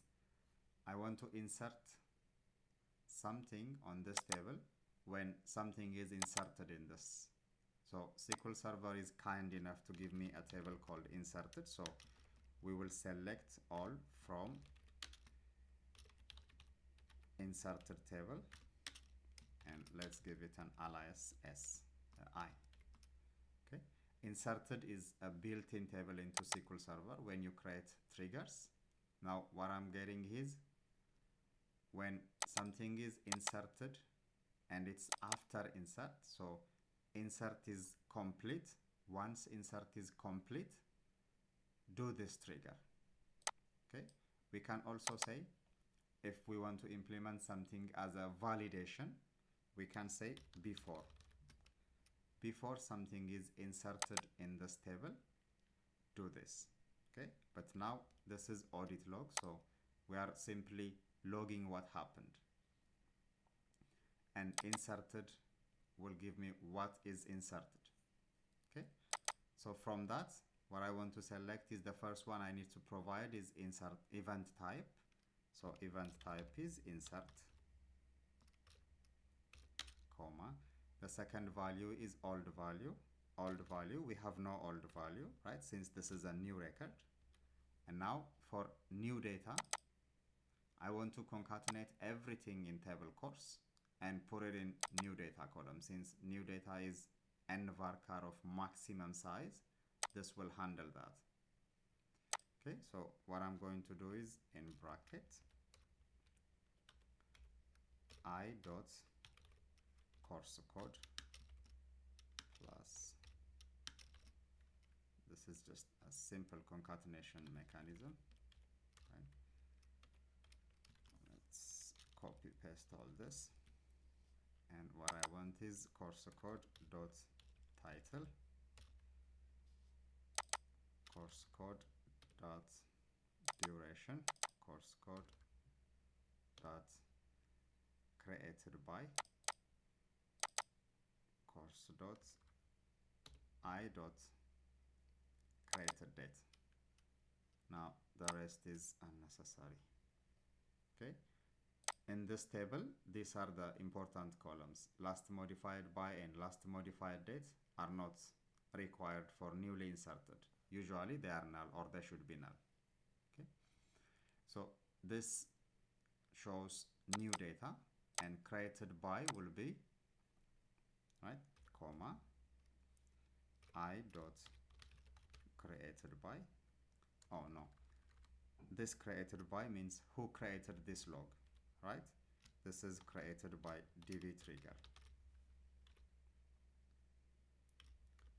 S1: I want to insert something on this table when something is inserted in this. So SQL Server is kind enough to give me a table called inserted. So we will select all from inserted table, and let's give it an alias s, I. Okay, inserted is a built-in table into SQL Server when you create triggers. Now what I'm getting is when something is inserted and it's after insert, so insert is complete. Once insert is complete, do this trigger. Okay, we can also say if we want to implement something as a validation, we can say before something is inserted in this table, do this. Okay, but now this is audit log, so we are simply logging what happened, and inserted will give me what is inserted. Okay, so from that, what I want to select is the first one I need to provide is insert event type. So event type is insert, comma. The second value is old value. Old value, we have no old value, right? Since this is a new record. And now for new data, I want to concatenate everything in table course and put it in new data column. Since new data is n varchar of maximum size, this will handle that. Okay, so what I'm going to do is in bracket I dot course code plus, this is just a simple concatenation mechanism, right? Let's copy paste all this, and what I want is course code dot title, course code dot duration, course code dot created by, course dot I dot created date. Now the rest is unnecessary. Okay, in this table, these are the important columns. Last modified by and last modified date are not required for newly inserted. Usually they are null, or they should be null. Okay. So this shows new data, and created by will be, right, comma, I dot created by. Oh no, this created by means who created this log, right? This is created by db trigger.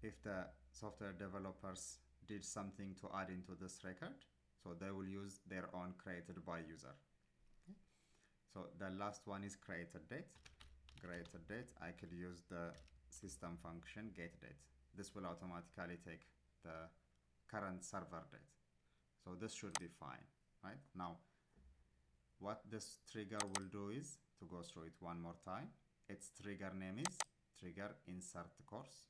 S1: If the software developers did something to add into this record, so they will use their own created by user. Okay. So the last one is created date. Created date, I could use the system function get date. This will automatically take the current server date. So this should be fine, right? Now, what this trigger will do is, to go through it one more time, its trigger name is trigger insert course.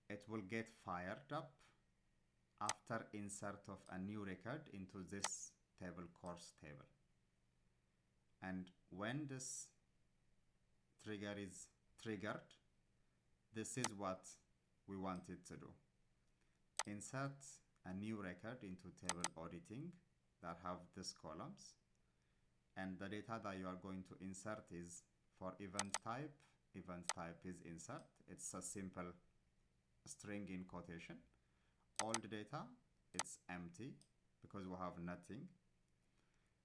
S1: It will get fired up after insert of a new record into this table course table. And when this trigger is triggered, this is what we want it to do. Insert a new record into table auditing that have these columns, and the data that you are going to insert is for event type is insert. It's a simple string in quotation. Old data, it's empty because we have nothing,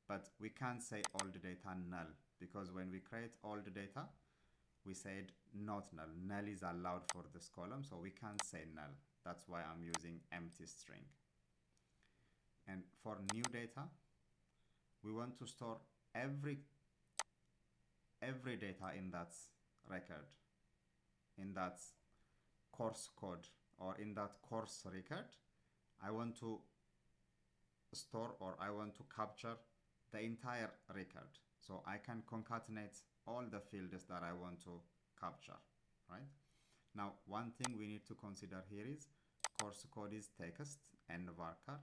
S1: but we can't say old data null, because when we create old data we said not null. Null is allowed for this column, so we can't say null. That's why I'm using empty string. And for new data, we want to store every data in that record, in that course code, or in that course record. I want to store, or I want to capture the entire record, so I can concatenate all the fields that I want to capture, right? Now, one thing we need to consider here is course code is text and varchar.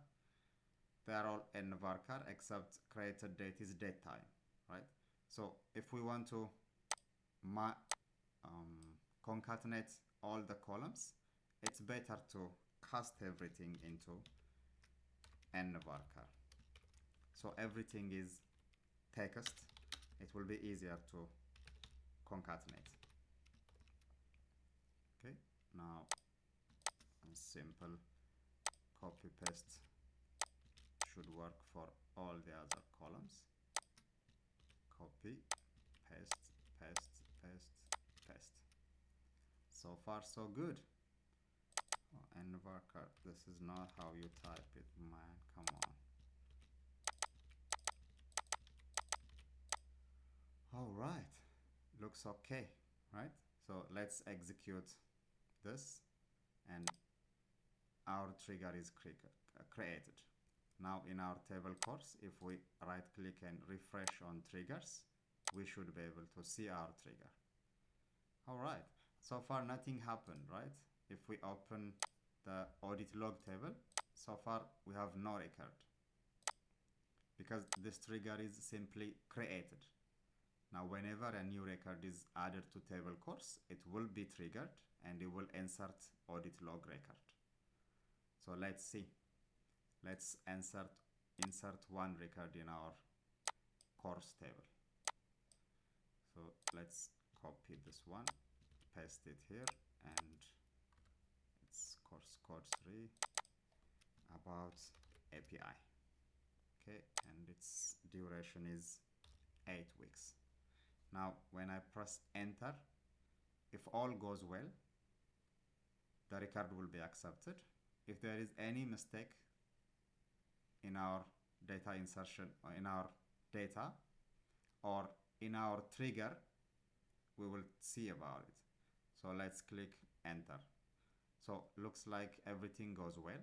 S1: They are all n varchar except created date is date time, right? So if we want to concatenate all the columns, it's better to cast everything into n varchar. So everything is text. It will be easier to concatenate. Okay, now a simple copy paste should work for all the other columns. Copy, paste, paste, paste, paste. So far so good. Oh, and varchar, this is not how you type it, man, come on. All right, looks okay, right? So let's execute this, and our trigger is created. Now in our table course, if we right click and refresh on triggers, we should be able to see our trigger. All right, so far nothing happened, right? If we open the audit log table, so far we have no record, because this trigger is simply created. Now whenever a new record is added to table course, it will be triggered and it will insert audit log record. So let's see. Let's insert one record in our course table. So let's copy this one, paste it here, and it's course code 3 about API. Okay, and its duration is 8 weeks. Now when I press enter, if all goes well, the record will be accepted. If there is any mistake in our data insertion, or in our data, or in our trigger, we will see about it. So let's click enter. So looks like everything goes well.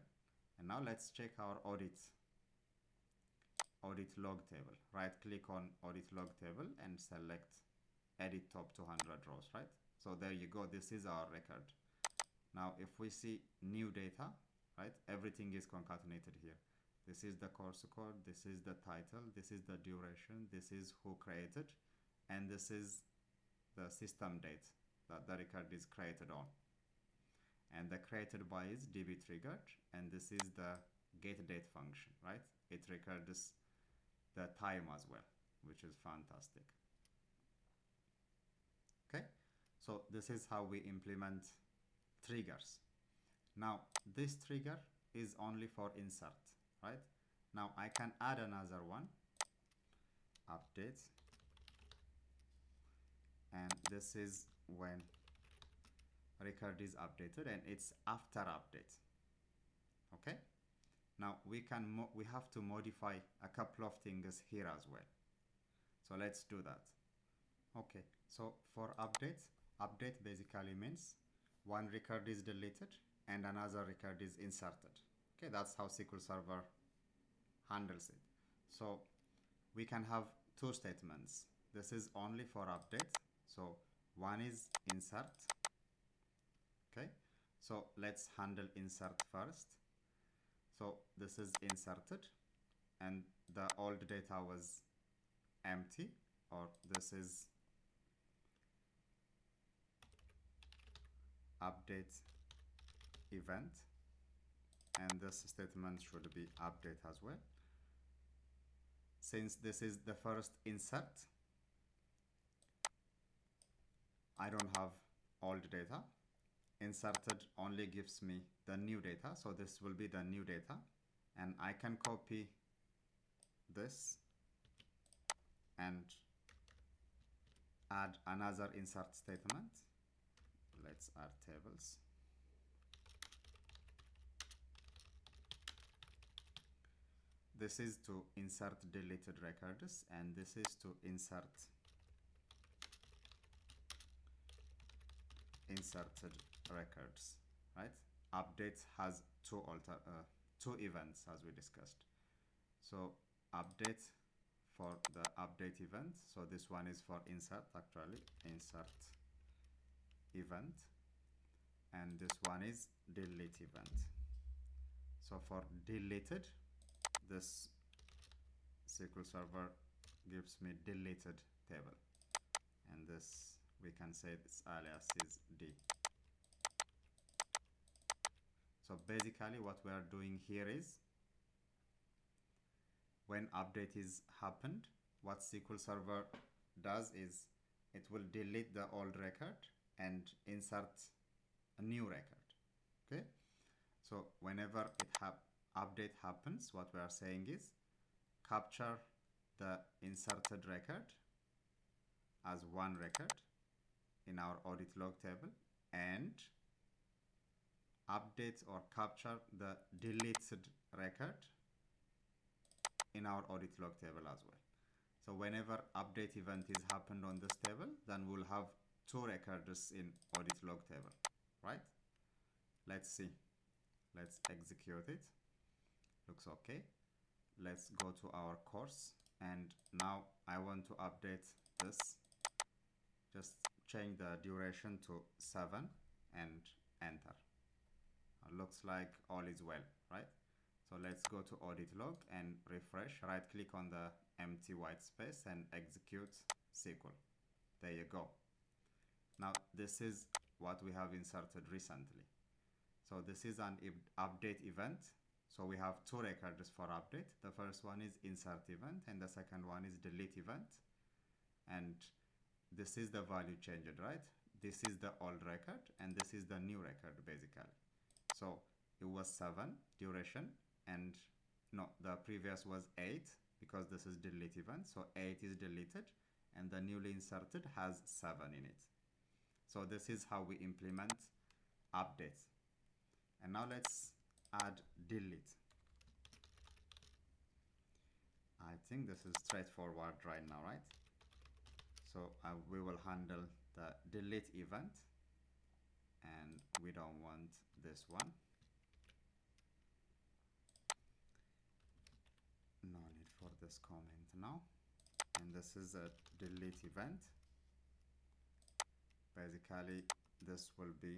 S1: And now let's check our audit log table. Right click on audit log table and select edit top 200 rows, right? So there you go, this is our record. Now if we see new data, right, everything is concatenated here. This is the course code, this is the title, this is the duration, this is who created, and this is the system date that the record is created on. And the created by is db triggered, and this is the get date function, right? It records the time as well, which is fantastic. Okay, so this is how we implement triggers. Now this trigger is only for insert, right? Now I can add another one, update, and this is when record is updated, and it's after update. Okay, now we have to modify a couple of things here as well, so let's do that. Okay, so for update basically means one record is deleted and another record is inserted. Okay, that's how SQL Server handles it. So we can have two statements. This is only for update, so one is insert. Okay, so let's handle insert first. So this is inserted and the old data was empty, or this is update event, and this statement should be update as well. Since this is the first insert, I don't have old data. Inserted only gives me the new data, so this will be the new data, and I can copy this and add another insert statement. Let's add tables. This is to insert deleted records, and this is to insert inserted records, right? Update has two events as we discussed. So update for the update event. So this one is for insert, actually insert event, and this one is delete event. So for deleted, this SQL Server gives me deleted table, and this we can say this alias is D. So basically what we are doing here is when update is happened, what SQL Server does is it will delete the old record and insert a new record. Okay, so whenever update happens, what we are saying is capture the inserted record as one record in our audit log table and update or capture the deleted record in our audit log table as well. So whenever update event is happened on this table, then we'll have two records in audit log table, right? Let's see. Let's execute it. Looks okay. Let's go to our course, and now I want to update this. Just change the duration to 7 and enter. Looks like all is well, right? So let's go to audit log and refresh. Right click on the empty white space and execute SQL. There you go. Now this is what we have inserted recently. So this is an update event. So we have two records for update. The first one is insert event and the second one is delete event. And this is the value changed, right? This is the old record and this is the new record basically. So it was 7 duration, and no, the previous was 8 because this is delete event. So 8 is deleted and the newly inserted has 7 in it. So this is how we implement updates. And now let's add delete. I think this is straightforward right now, right? So we will handle the delete event, and we don't want this one. No need for this comment now. And this is a delete event. Basically this will be,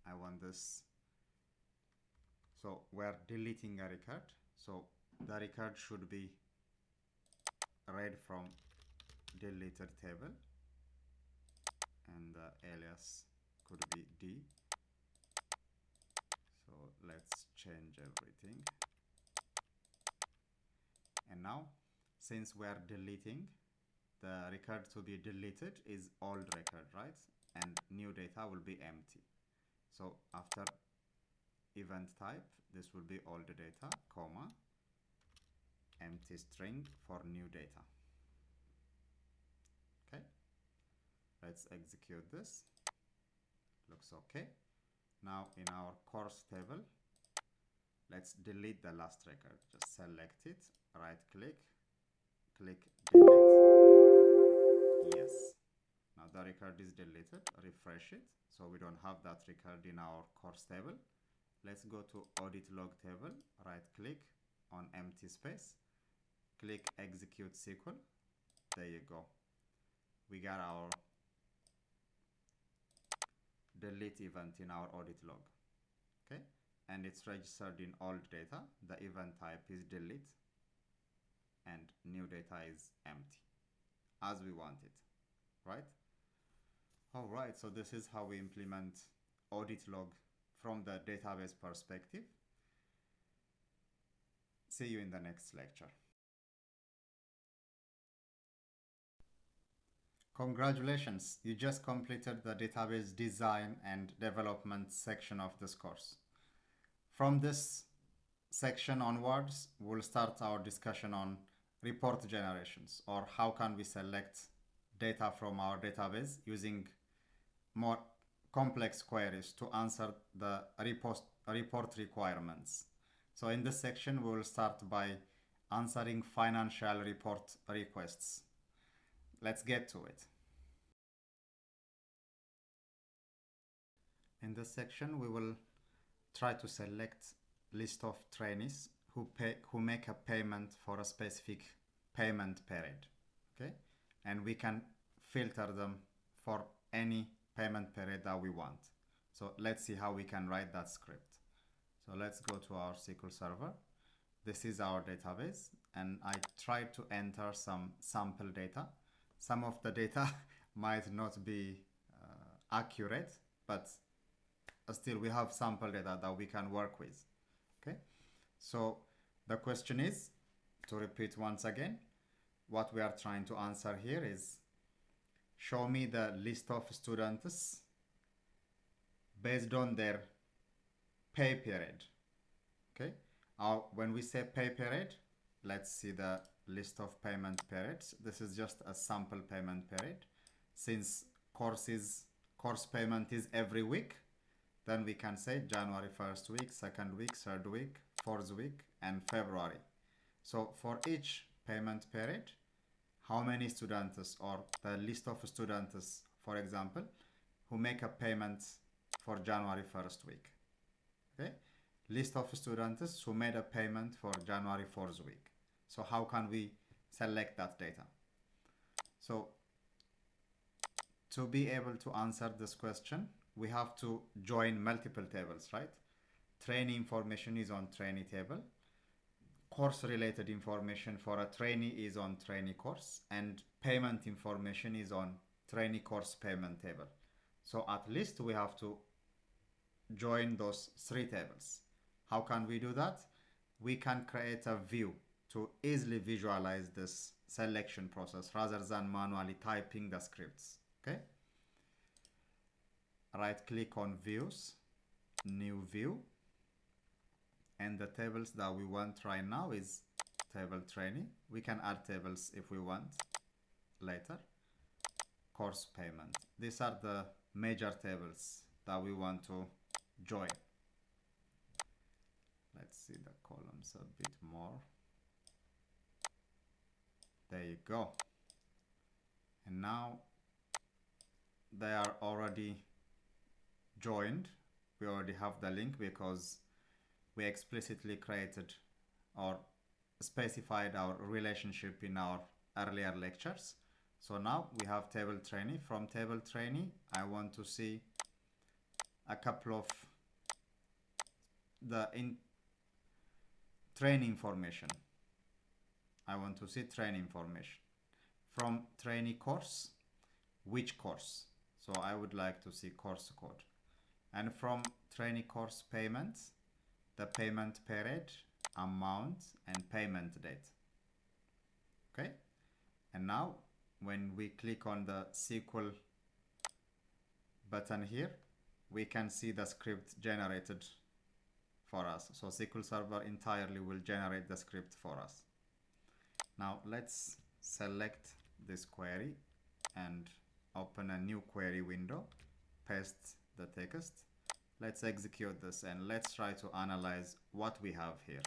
S1: I want this. So we're deleting a record. So the record should be read from deleted table, and the alias could be D. So let's change everything. And now, since we are deleting, the record to be deleted is old record, right? And new data will be empty. So after event type, this will be old data, comma, empty string for new data. Okay, let's execute this. Looks okay. Now in our course table, let's delete the last record. Just select it, right click, click delete. Yes. Now the record is deleted. Refresh it. So we don't have that record in our course table. Let's go to audit log table, right click on empty space, click execute SQL. There you go. We got our delete event in our audit log. Okay, and it's registered in old data. The event type is delete and new data is empty, as we want it, right? All right, so this is how we implement audit log from the database perspective. See you in the next lecture. Congratulations, you just completed the database design and development section of this course. From this section onwards, we'll start our discussion on report generations, or how can we select data from our database using more complex queries to answer the report requirements. So in this section, we will start by answering financial report requests. Let's get to it. In this section, we will try to select list of trainees who make a payment for a specific payment period. Okay, and we can filter them for any payment period that we want. So let's see how we can write that script. So let's go to our SQL Server. This is our database, and I tried to enter some sample data. Some of the data might not be accurate, but still we have sample data that we can work with. Okay, so the question is, to repeat once again, what we are trying to answer here is, show me the list of students based on their pay period. Okay, when we say pay period, let's see the list of payment periods. This is just a sample payment period. Since course payment is every week, then we can say January 1st week, 2nd week, 3rd week, 4th week, and February. So for each payment period, how many students, or the list of students, for example, who make a payment for January 1st week. Okay, list of students who made a payment for January 4th week. So how can we select that data? So to be able to answer this question, we have to join multiple tables, right? Trainee information is on trainee table. Course related information for a trainee is on trainee course, and payment information is on trainee course payment table. So at least we have to join those three tables. How can we do that? We can create a view to easily visualize this selection process rather than manually typing the scripts. Okay, right click on views, new view, and the tables that we want right now is table trainee. We can add tables if we want later. Course payment. These are the major tables that we want to join. Let's see the columns a bit more. There you go. And now they are already joined. We already have the link because we explicitly created or specified our relationship in our earlier lectures. So now we have table trainee. From table trainee, I want to see a couple of the trainee information. I want to see trainee information. From trainee course, which course? So I would like to see course code. And from trainee course payments, the payment period, amount, and payment date. Okay? And now when we click on the SQL button here, we can see the script generated for us. So SQL Server entirely will generate the script for us. Now let's select this query and open a new query window, paste the text. Let's execute this and let's try to analyze what we have here.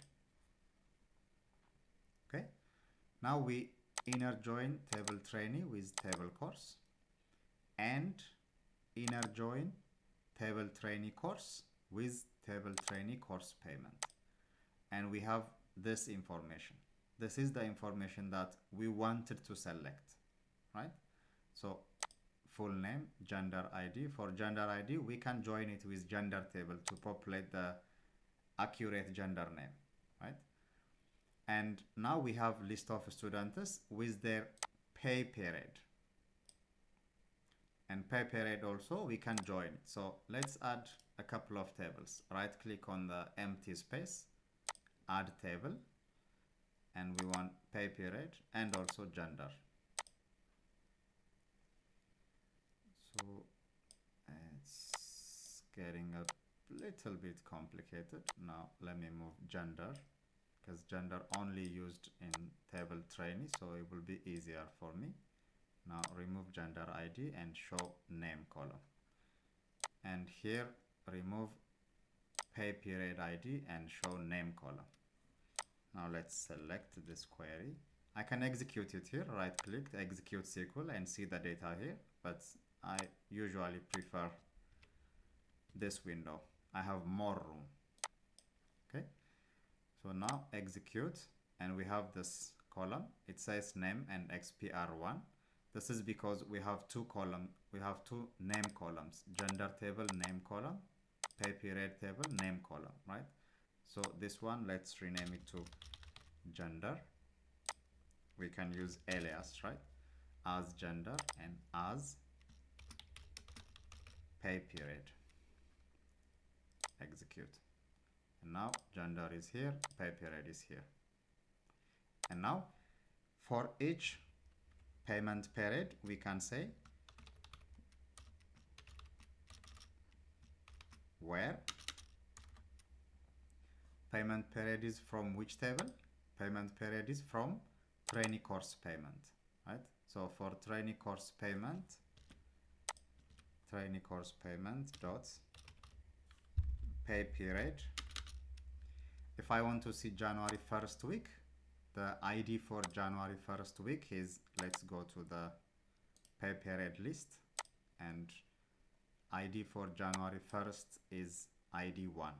S1: Okay, now we inner join table trainee with table course and inner join table trainee course with table trainee course payment, and we have this information. This is the information that we wanted to select, right? So full name, gender ID. For gender ID, we can join it with gender table to populate the accurate gender name, right? And now we have list of students with their pay period. And pay period also we can join it. So let's add a couple of tables. Right click on the empty space, add table, and we want pay period and also gender. So it's getting a little bit complicated. Now let me move gender, because gender only used in table trainee, so it will be easier for me. Now remove gender ID and show name column, and here remove pay period ID and show name column. Now let's select this query. I can execute it here, right click, execute SQL, and see the data here, but I usually prefer this window. I have more room. Okay, so now execute, and we have this column. It says name and XPR1. This is because we have two name columns, gender table name column, pay period table name column, right? So this one, let's rename it to gender. We can use alias, right? As gender and as pay period. Execute. And now gender is here, pay period is here. And now for each payment period, we can say where payment period is from which table. Payment period is from trainee course payment, right? So for trainee course payment dot pay period. If I want to see January 1st week, the ID for January 1st week is, let's go to the pay period list, and ID for January 1st is ID 1.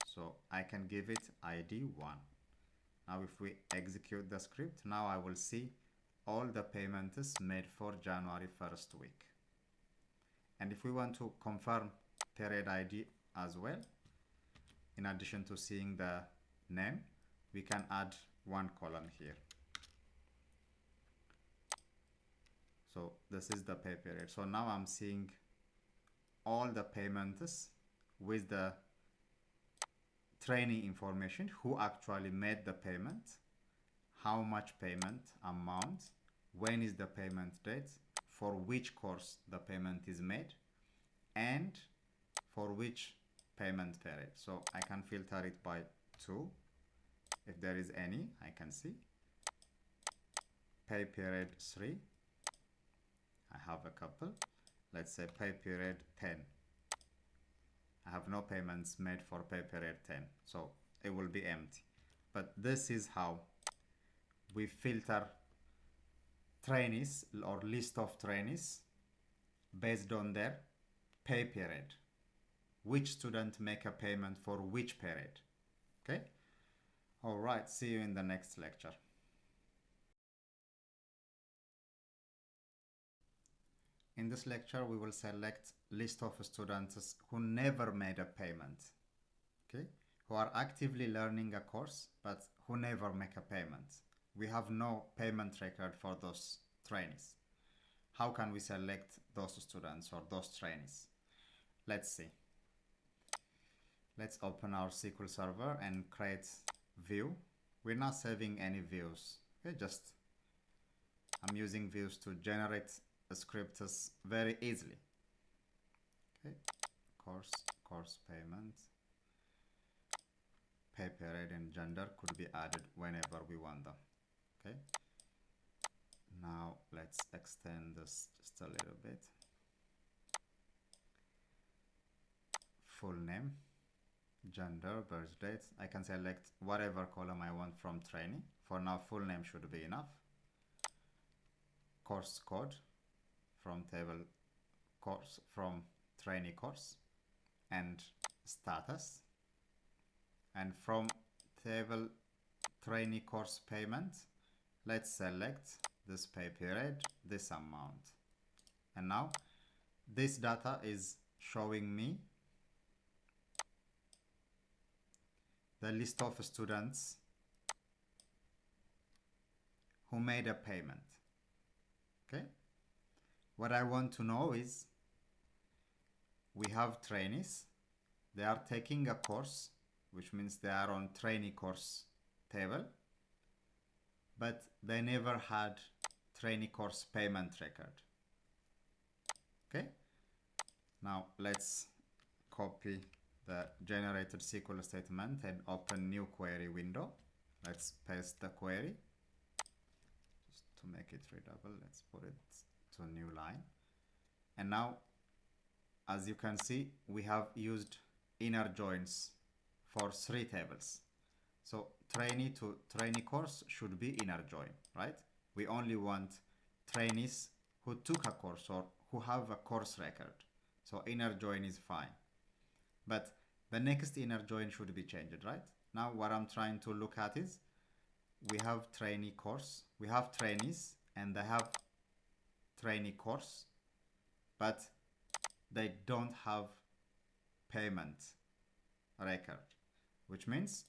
S1: So I can give it ID 1. Now if we execute the script, now I will see all the payments made for January 1st week. And if we want to confirm period ID as well, in addition to seeing the name, we can add one column here. So this is the pay period. So now I'm seeing all the payments with the trainee information, who actually made the payment, how much payment amount, when is the payment date, for which course the payment is made, and for which payment period. So I can filter it by 2. If there is any, I can see. Pay period 3. I have a couple. Let's say pay period 10. I have no payments made for pay period 10, so it will be empty. But this is how we filter trainees or list of trainees based on their pay period. Which student make a payment for which period. Okay? All right, see you in the next lecture. In this lecture, we will select list of students who never made a payment, okay, who are actively learning a course but who never make a payment. We have no payment record for those trainees. How can we select those students or those trainees? Let's see. Let's open our SQL Server and create view. We're not saving any views. Okay, I'm using views to generate scripts very easily. Okay, course payment, pay period and gender could be added whenever we want them. Okay, now let's extend this just a little bit. Full name, gender, birth date. I can select whatever column I want from trainee. For now, full name should be enough. Course code from table course from trainee course, and status. And from table trainee course payment, let's select this pay period, this amount. And now this data is showing me the list of students who made a payment. Okay, what I want to know is we have trainees, they are taking a course, which means they are on trainee course table, but they never had trainee course payment record. Okay, now let's copy the generated SQL statement and open new query window. Let's paste the query. Just to make it readable, let's put it to a new line. And now, as you can see, we have used inner joins for 3 tables. So trainee to trainee course should be inner join, right? We only want trainees who took a course or who have a course record. So inner join is fine. But the next inner join should be changed, right? Now what I'm trying to look at is we have trainee course, we have trainees, and they have trainee course, but they don't have payment record, which means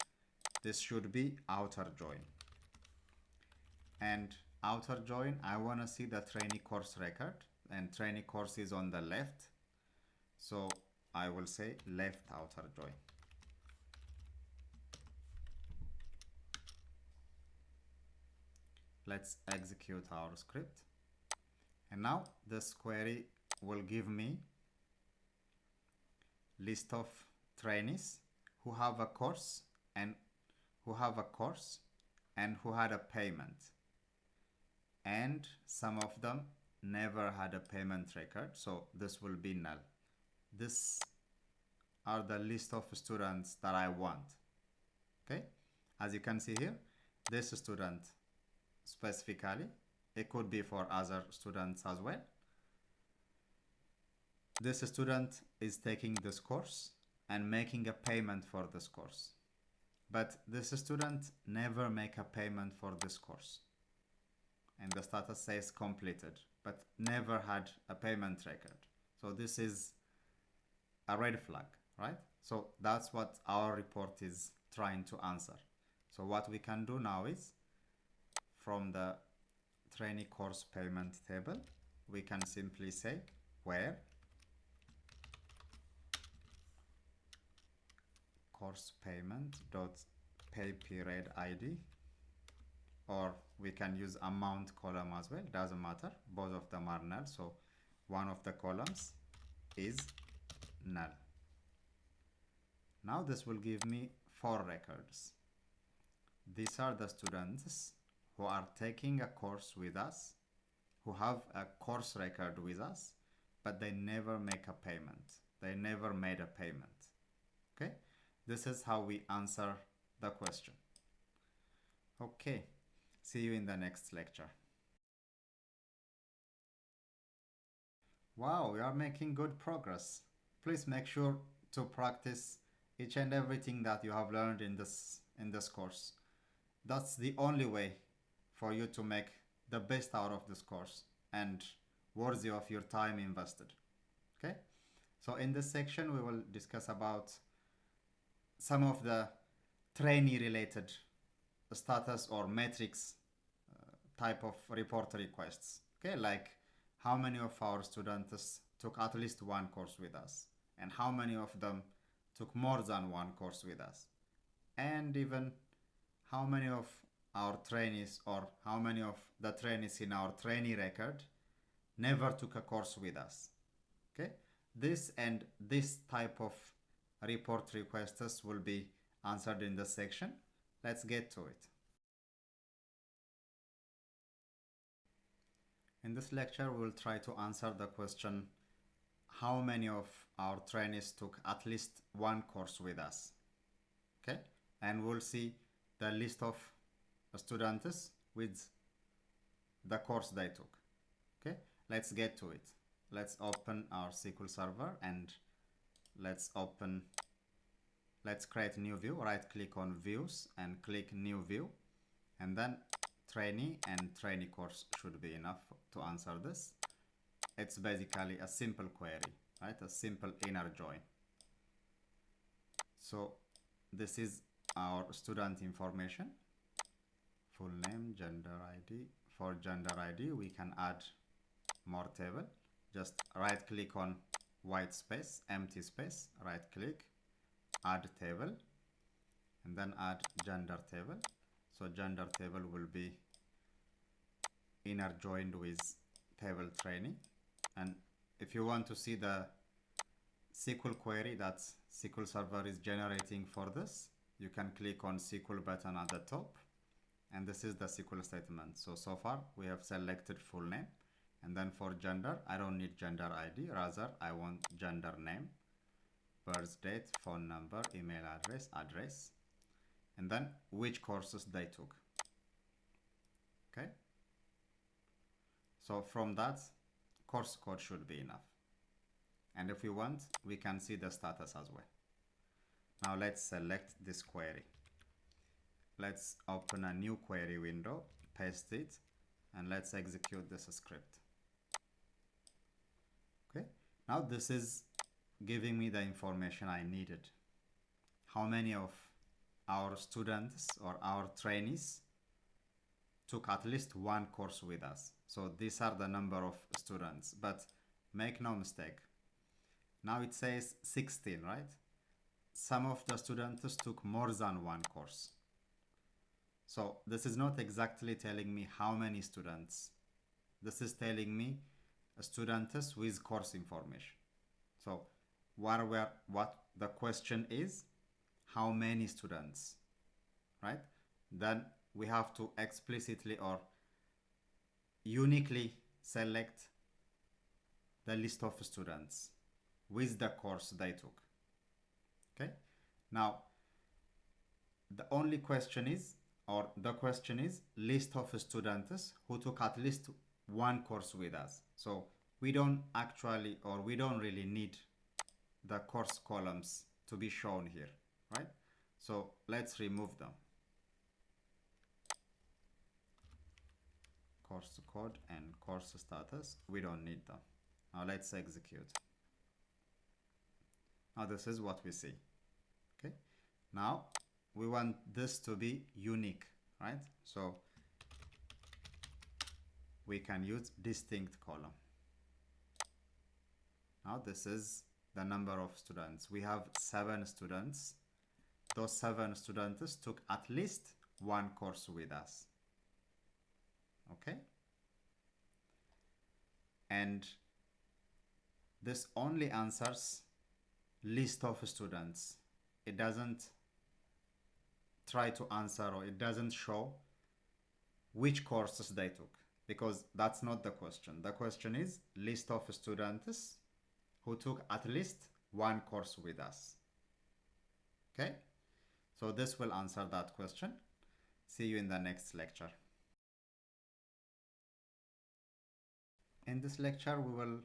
S1: this should be outer join. And outer join, I want to see the trainee course record, and trainee course is on the left. So I will say left outer join. Let's execute our script. And now this query will give me list of trainees who have a course and who had a payment. And some of them never had a payment record, so this will be null. These are the list of students that I want. Okay, as you can see here, this student specifically, it could be for other students as well. This student is taking this course and making a payment for this course, but this student never make a payment for this course, and the status says completed, but never had a payment record. So this is a red flag, right? So that's what our report is trying to answer. So what we can do now is, from the trainee course payment table, we can simply say where course payment dot pay period ID, or we can use amount column as well, doesn't matter, both of them are null, so one of the columns is null. Now this will give me 4 records. These are the students who are taking a course with us, who have a course record with us, but they never make a payment. They never made a payment. Okay, this is how we answer the question. Okay, see you in the next lecture. Wow, we are making good progress. Please make sure to practice each and everything that you have learned in this course. That's the only way for you to make the best out of this course and worthy of your time invested. Okay? So in this section we will discuss about some of the trainee related status or metrics type of report requests. Okay, like how many of our students took at least one course with us, and how many of them took more than one course with us, and even how many of our trainees or how many of the trainees in our trainee record never took a course with us. Okay, this and this type of report requests will be answered in this section. Let's get to it. In this lecture, we will try to answer the question, how many of our trainees took at least one course with us? Okay, and we'll see the list of students with the course they took. Okay, let's get to it. Let's open our SQL Server and let's create new view. Right click on views and click new view, and then trainee and trainee course should be enough to answer this. It's basically a simple query, right? A simple inner join. So this is our student information, full name, gender ID. For gender ID, we can add more table. Just right click on white space, empty space, right click, add table, and then add gender table. So gender table will be inner joined with table trainee. And if you want to see the SQL query that SQL Server is generating for this, you can click on SQL button at the top, and this is the SQL statement. So far we have selected full name, and then for gender, I don't need gender ID, rather I want gender name, birth date, phone number, email address, and then which courses they took. Okay, so from that, course code should be enough. And if we want, we can see the status as well. Now let's select this query. Let's open a new query window, paste it, and let's execute this script. Okay, now this is giving me the information I needed. How many of our students or our trainees took at least one course with us? So these are the number of students, but make no mistake. Now it says 16, right? Some of the students took more than one course. So this is not exactly telling me how many students. This is telling me students with course information. So what the question is, how many students, right? Then we have to explicitly or uniquely select the list of students with the course they took. Okay, now the only question is, or the question is, list of students who took at least one course with us. So we don't actually, or we don't really need the course columns to be shown here, right? So let's remove them. Course code and course status, we don't need them. Now let's execute. Now this is what we see. Okay, now we want this to be unique, right? So we can use distinct column. Now this is the number of students. We have 7 students. Those 7 students took at least one course with us. Okay, and this only answers list of students. It doesn't try to answer, or it doesn't show which courses they took, because that's not the question. The question is list of students who took at least one course with us. Okay, so this will answer that question. See you in the next lecture. In this lecture, we will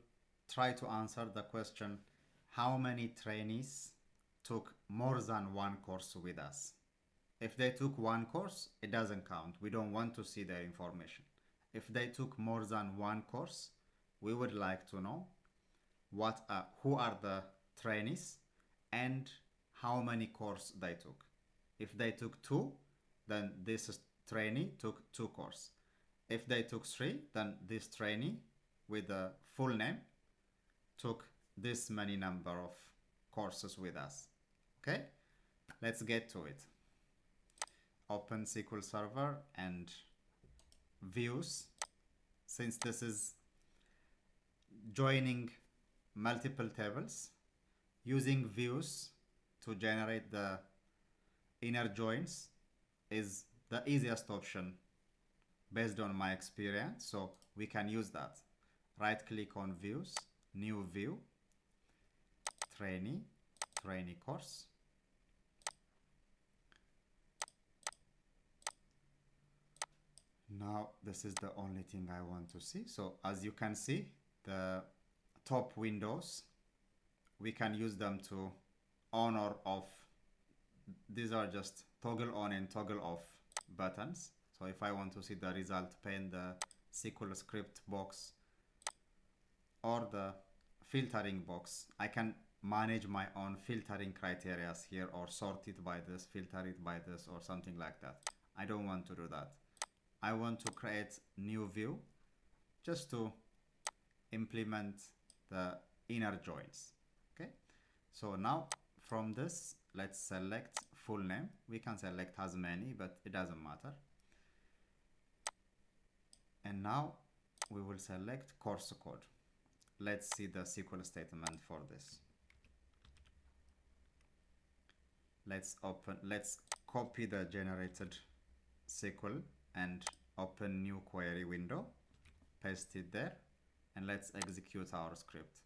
S1: try to answer the question, how many trainees took more than one course with us? If they took one course, it doesn't count. We don't want to see their information. If they took more than one course, we would like to know who are the trainees and how many courses they took. If they took 2, then this trainee took 2 courses. If they took 3, then this trainee with the full name took this many number of courses with us. Okay, let's get to it. Open SQL Server and views. Since this is joining multiple tables, using views to generate the inner joins is the easiest option based on my experience, so we can use that. Right click on views, new view, trainee course. Now this is the only thing I want to see. So as you can see, the top windows, we can use them to on or off. These are just toggle on and toggle off buttons. So if I want to see the result pane, the SQL script box or the filtering box, I can manage my own filtering criteria here, or sort it by this, filter it by this, or something like that. I don't want to do that. I want to create new view just to implement the inner joins. Okay, so now from this, let's select full name. We can select as many, but it doesn't matter. And now we will select course code. Let's see the SQL statement for this. Let's copy the generated SQL and open new query window, paste it there, and let's execute our script.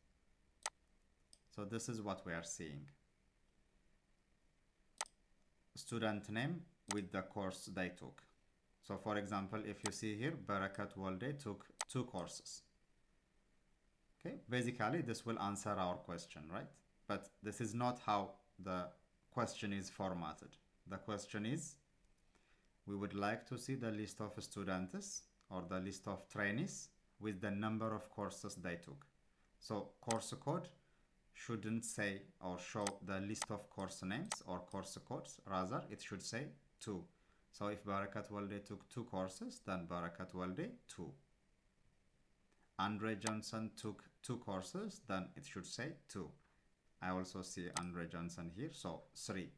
S1: So this is what we are seeing. Student name with the course they took. So for example, if you see here, Barakat Walde took 2 courses. Okay, basically this will answer our question, right? But this is not how the question is formatted. The question is, we would like to see the list of students or the list of trainees with the number of courses they took. So course code shouldn't say or show the list of course names or course codes, rather it should say 2. So if Barakat Walde took 2 courses, then Barakat Walde 2. Andre Johnson took 2 courses, then it should say 2. I also see Andre Johnson here, so 3,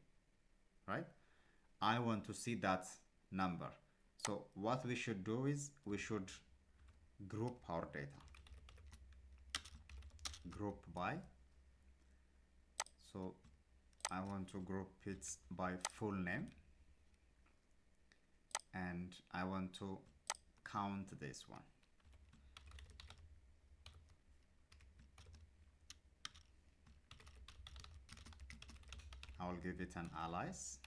S1: right? I want to see that number. So what we should do is we should group our data. Group by. So I want to group it by full name. And I want to count this one. I will give it an alias,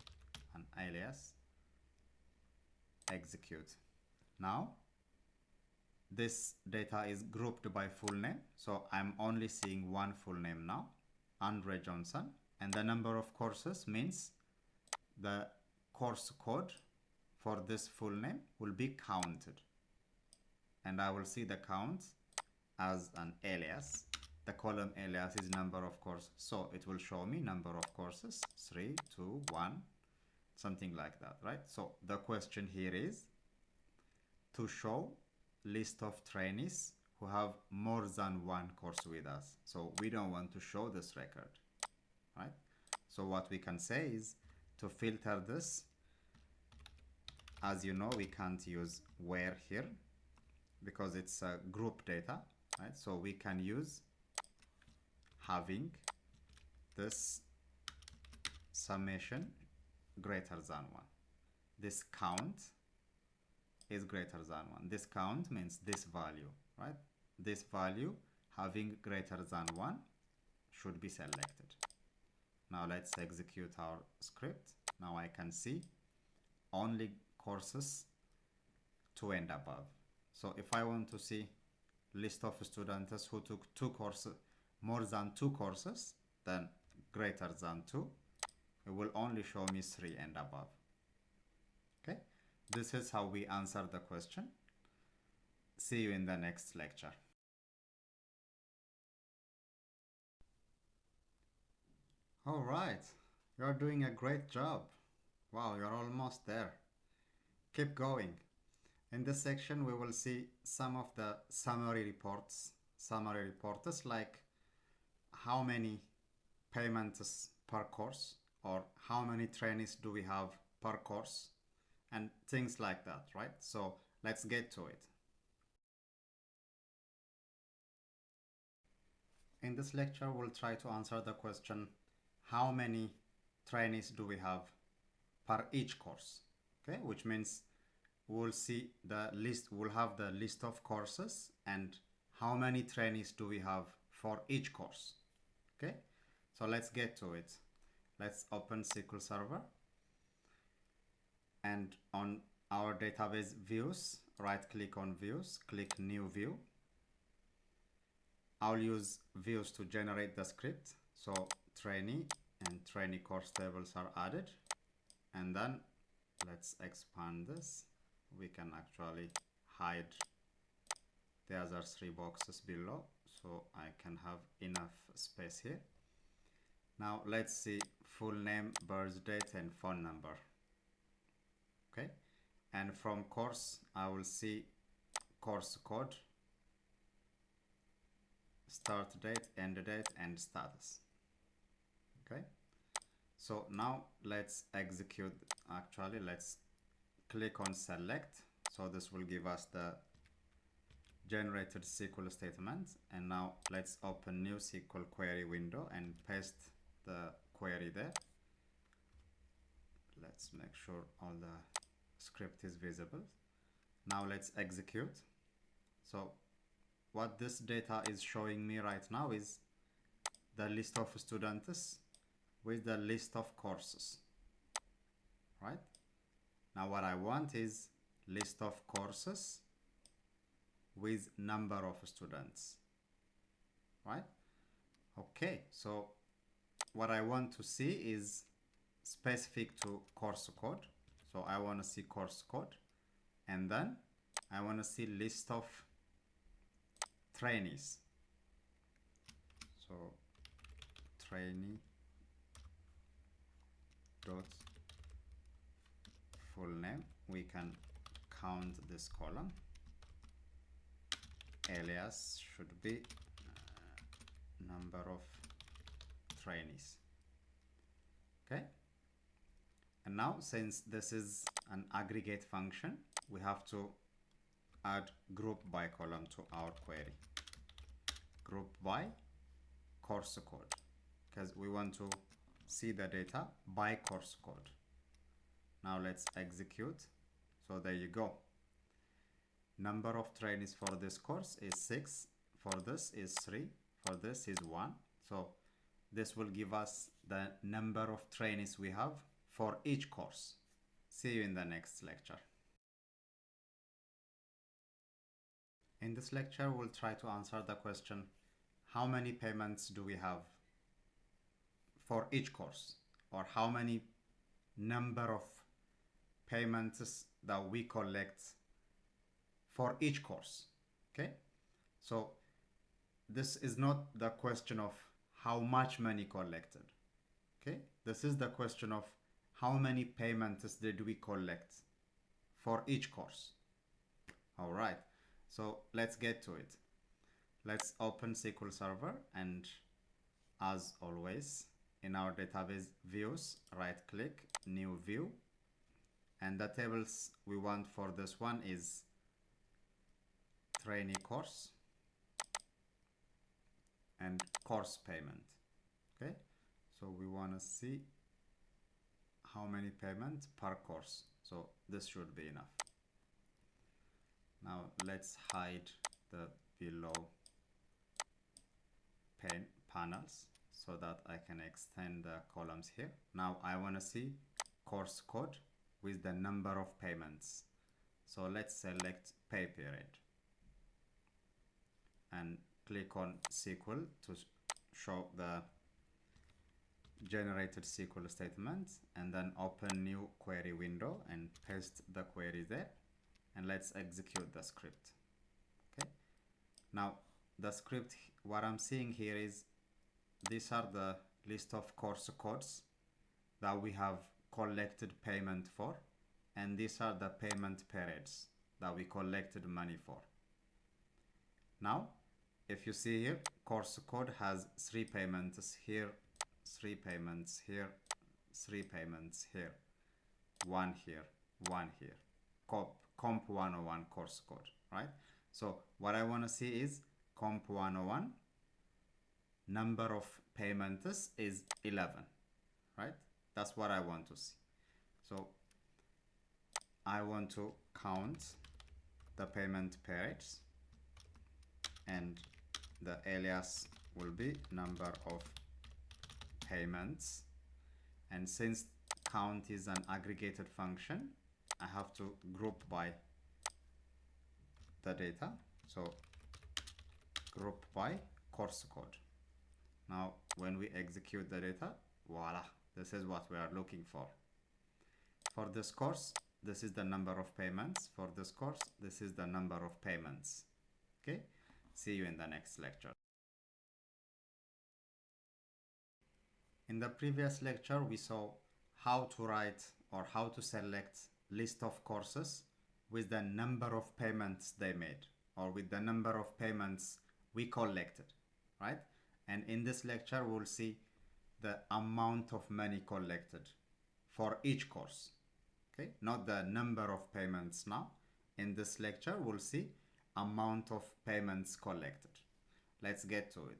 S1: execute. Now this data is grouped by full name, so I'm only seeing one full name now, Andre Johnson, and the number of courses means the course code for this full name will be counted, and I will see the count as an alias. The column alias is number of courses, so it will show me number of courses 3, 2, 1, something like that, right? So the question here is to show list of trainees who have more than 1 course with us. So we don't want to show this record, right? So what we can say is to filter this. As you know, we can't use where here because it's group data, right? So we can use having this summation greater than 1. This count is greater than 1. This count means this value, right? This value having greater than 1 should be selected. Now let's execute our script. Now I can see only courses 2 and above. So if I want to see list of students who took 2 courses, more than 2 courses, then greater than 2, it will only show me 3 and above. Okay, this is how we answer the question. See you in the next lecture. All right, You're doing a great job. Wow, you're almost there. Keep going. In this section, we will see some of the summary reports. Summary reports like how many payments per course or how many trainees do we have per course and things like that, right? So let's get to it. In this lecture, we'll try to answer the question, how many trainees do we have per each course? Okay, which means we'll see the list, we'll have the list of courses and how many trainees do we have for each course. Okay, so let's get to it. Let's open SQL Server and on our database views, right click on views, click new view. I'll use views to generate the script. So trainee and trainee course tables are added. And then let's expand this. We can actually hide the other three boxes below, so I can have enough space here. Now let's see full name, birth date and phone number. Okay, and from course I will see course code, start date, end date and status. Okay, so now let's execute. Actually, let's click on select. So this will give us the generated SQL statement. And now let's open new SQL query window and paste the query there. Let's make sure all the script is visible. Now let's execute. So what this data is showing me right now is the list of students with the list of courses, right? Now what I want is list of courses with number of students, right? Okay, so what I want to see is specific to course code. So I want to see course code, and then I want to see list of trainees. So trainee dot full name, we can count this column. Alias should be number of trainees. Okay, and now since this is an aggregate function, we have to add group by column to our query. Group by course code, because we want to see the data by course code. Now let's execute. So there you go. Number of trainees for this course is 6, for this is 3, for this is 1. So this will give us the number of trainees we have for each course. See you in the next lecture. In this lecture, we'll try to answer the question, how many payments do we have for each course, or how many number of payments that we collect for each course. Okay, so this is not the question of how much money collected. Okay, this is the question of how many payments did we collect for each course. All right, so let's get to it. Let's open SQL Server, and as always in our database views, right click, new view, and the tables we want for this one is trainee course and course payment. Okay, so we want to see how many payments per course, so this should be enough. Now let's hide the below panels so that I can extend the columns here. Now I want to see course code with the number of payments, so let's select pay period and click on SQL to show the generated SQL statement, and then open new query window and paste the query there, and let's execute the script. Okay, now the script, what I'm seeing here is these are the list of course codes that we have collected payment for, and these are the payment periods that we collected money for. Now, if you see here, course code has 3 payments here, 3 payments here, 3 payments here, 1 here, 1 here. Comp 101 course code, right? So what I want to see is Comp 101, number of payments is 11, right? That's what I want to see. So I want to count the payment periods, and the alias will be number of payments. And since count is an aggregated function, I have to group by the data. So group by course code. Now when we execute the data, voila, this is what we are looking for. For this course, this is the number of payments. For this course, this is the number of payments. Okay, see you in the next lecture. In the previous lecture, we saw how to write or how to select list of courses with the number of payments they made, or with the number of payments we collected, right? And in this lecture, we'll see the amount of money collected for each course. Okay, not the number of payments now. In this lecture, we'll see amount of payments collected. Let's get to it.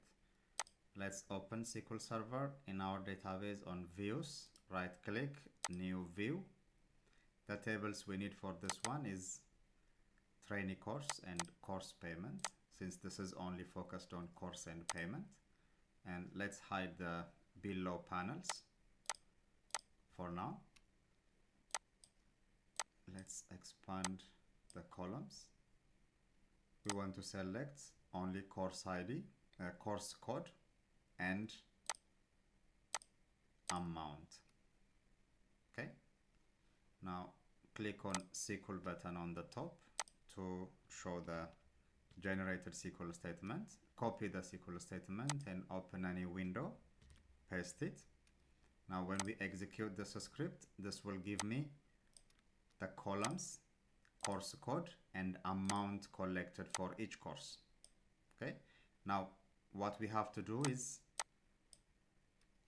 S1: Let's open SQL Server in our database on views, right click, new view. The tables we need for this one is trainee course and course payment, since this is only focused on course and payment. And let's hide the below panels for now. Let's expand the columns. We want to select only course ID, course code, and amount. Okay. Now click on SQL button on the top to show the generated SQL statement. Copy the SQL statement and open any window, paste it. Now when we execute this script, this will give me the columns, course code, and amount collected for each course. Okay. Now what we have to do is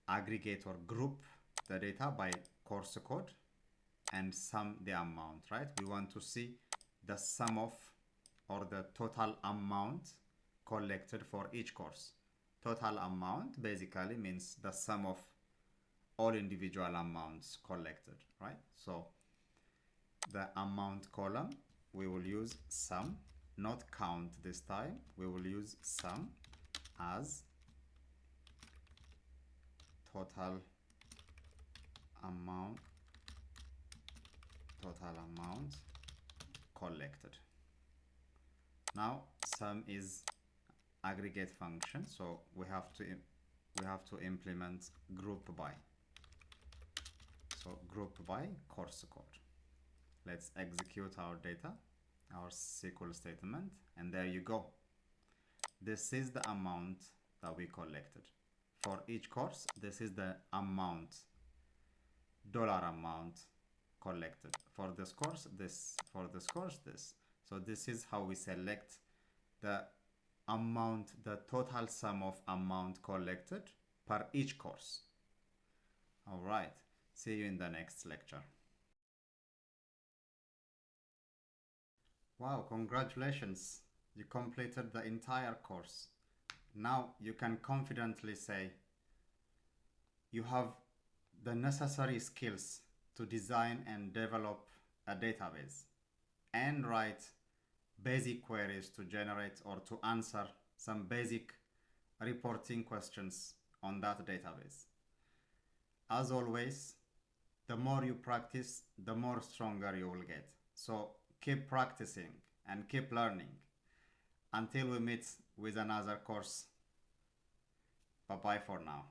S1: aggregate or group the data by course code and sum the amount, right? We want to see the sum of, or the total amount collected for each course. Total amount basically means the sum of all individual amounts collected, right? So the amount column, we will use sum, not count this time. We will use sum as total amount collected. Now sum is aggregate function, so we have to implement group by. So group by course code. Let's execute our data, our SQL statement, and there you go. This is the amount that we collected. For each course, this is the amount, dollar amount collected. For this course, this. For this course, this. So this is how we select the amount, the total sum of amount collected per each course. All right, see you in the next lecture. Wow, congratulations! You completed the entire course. Now you can confidently say you have the necessary skills to design and develop a database and write basic queries to generate or to answer some basic reporting questions on that database. As always, the more you practice, the more stronger you will get. So keep practicing and keep learning until we meet with another course. Bye-bye for now.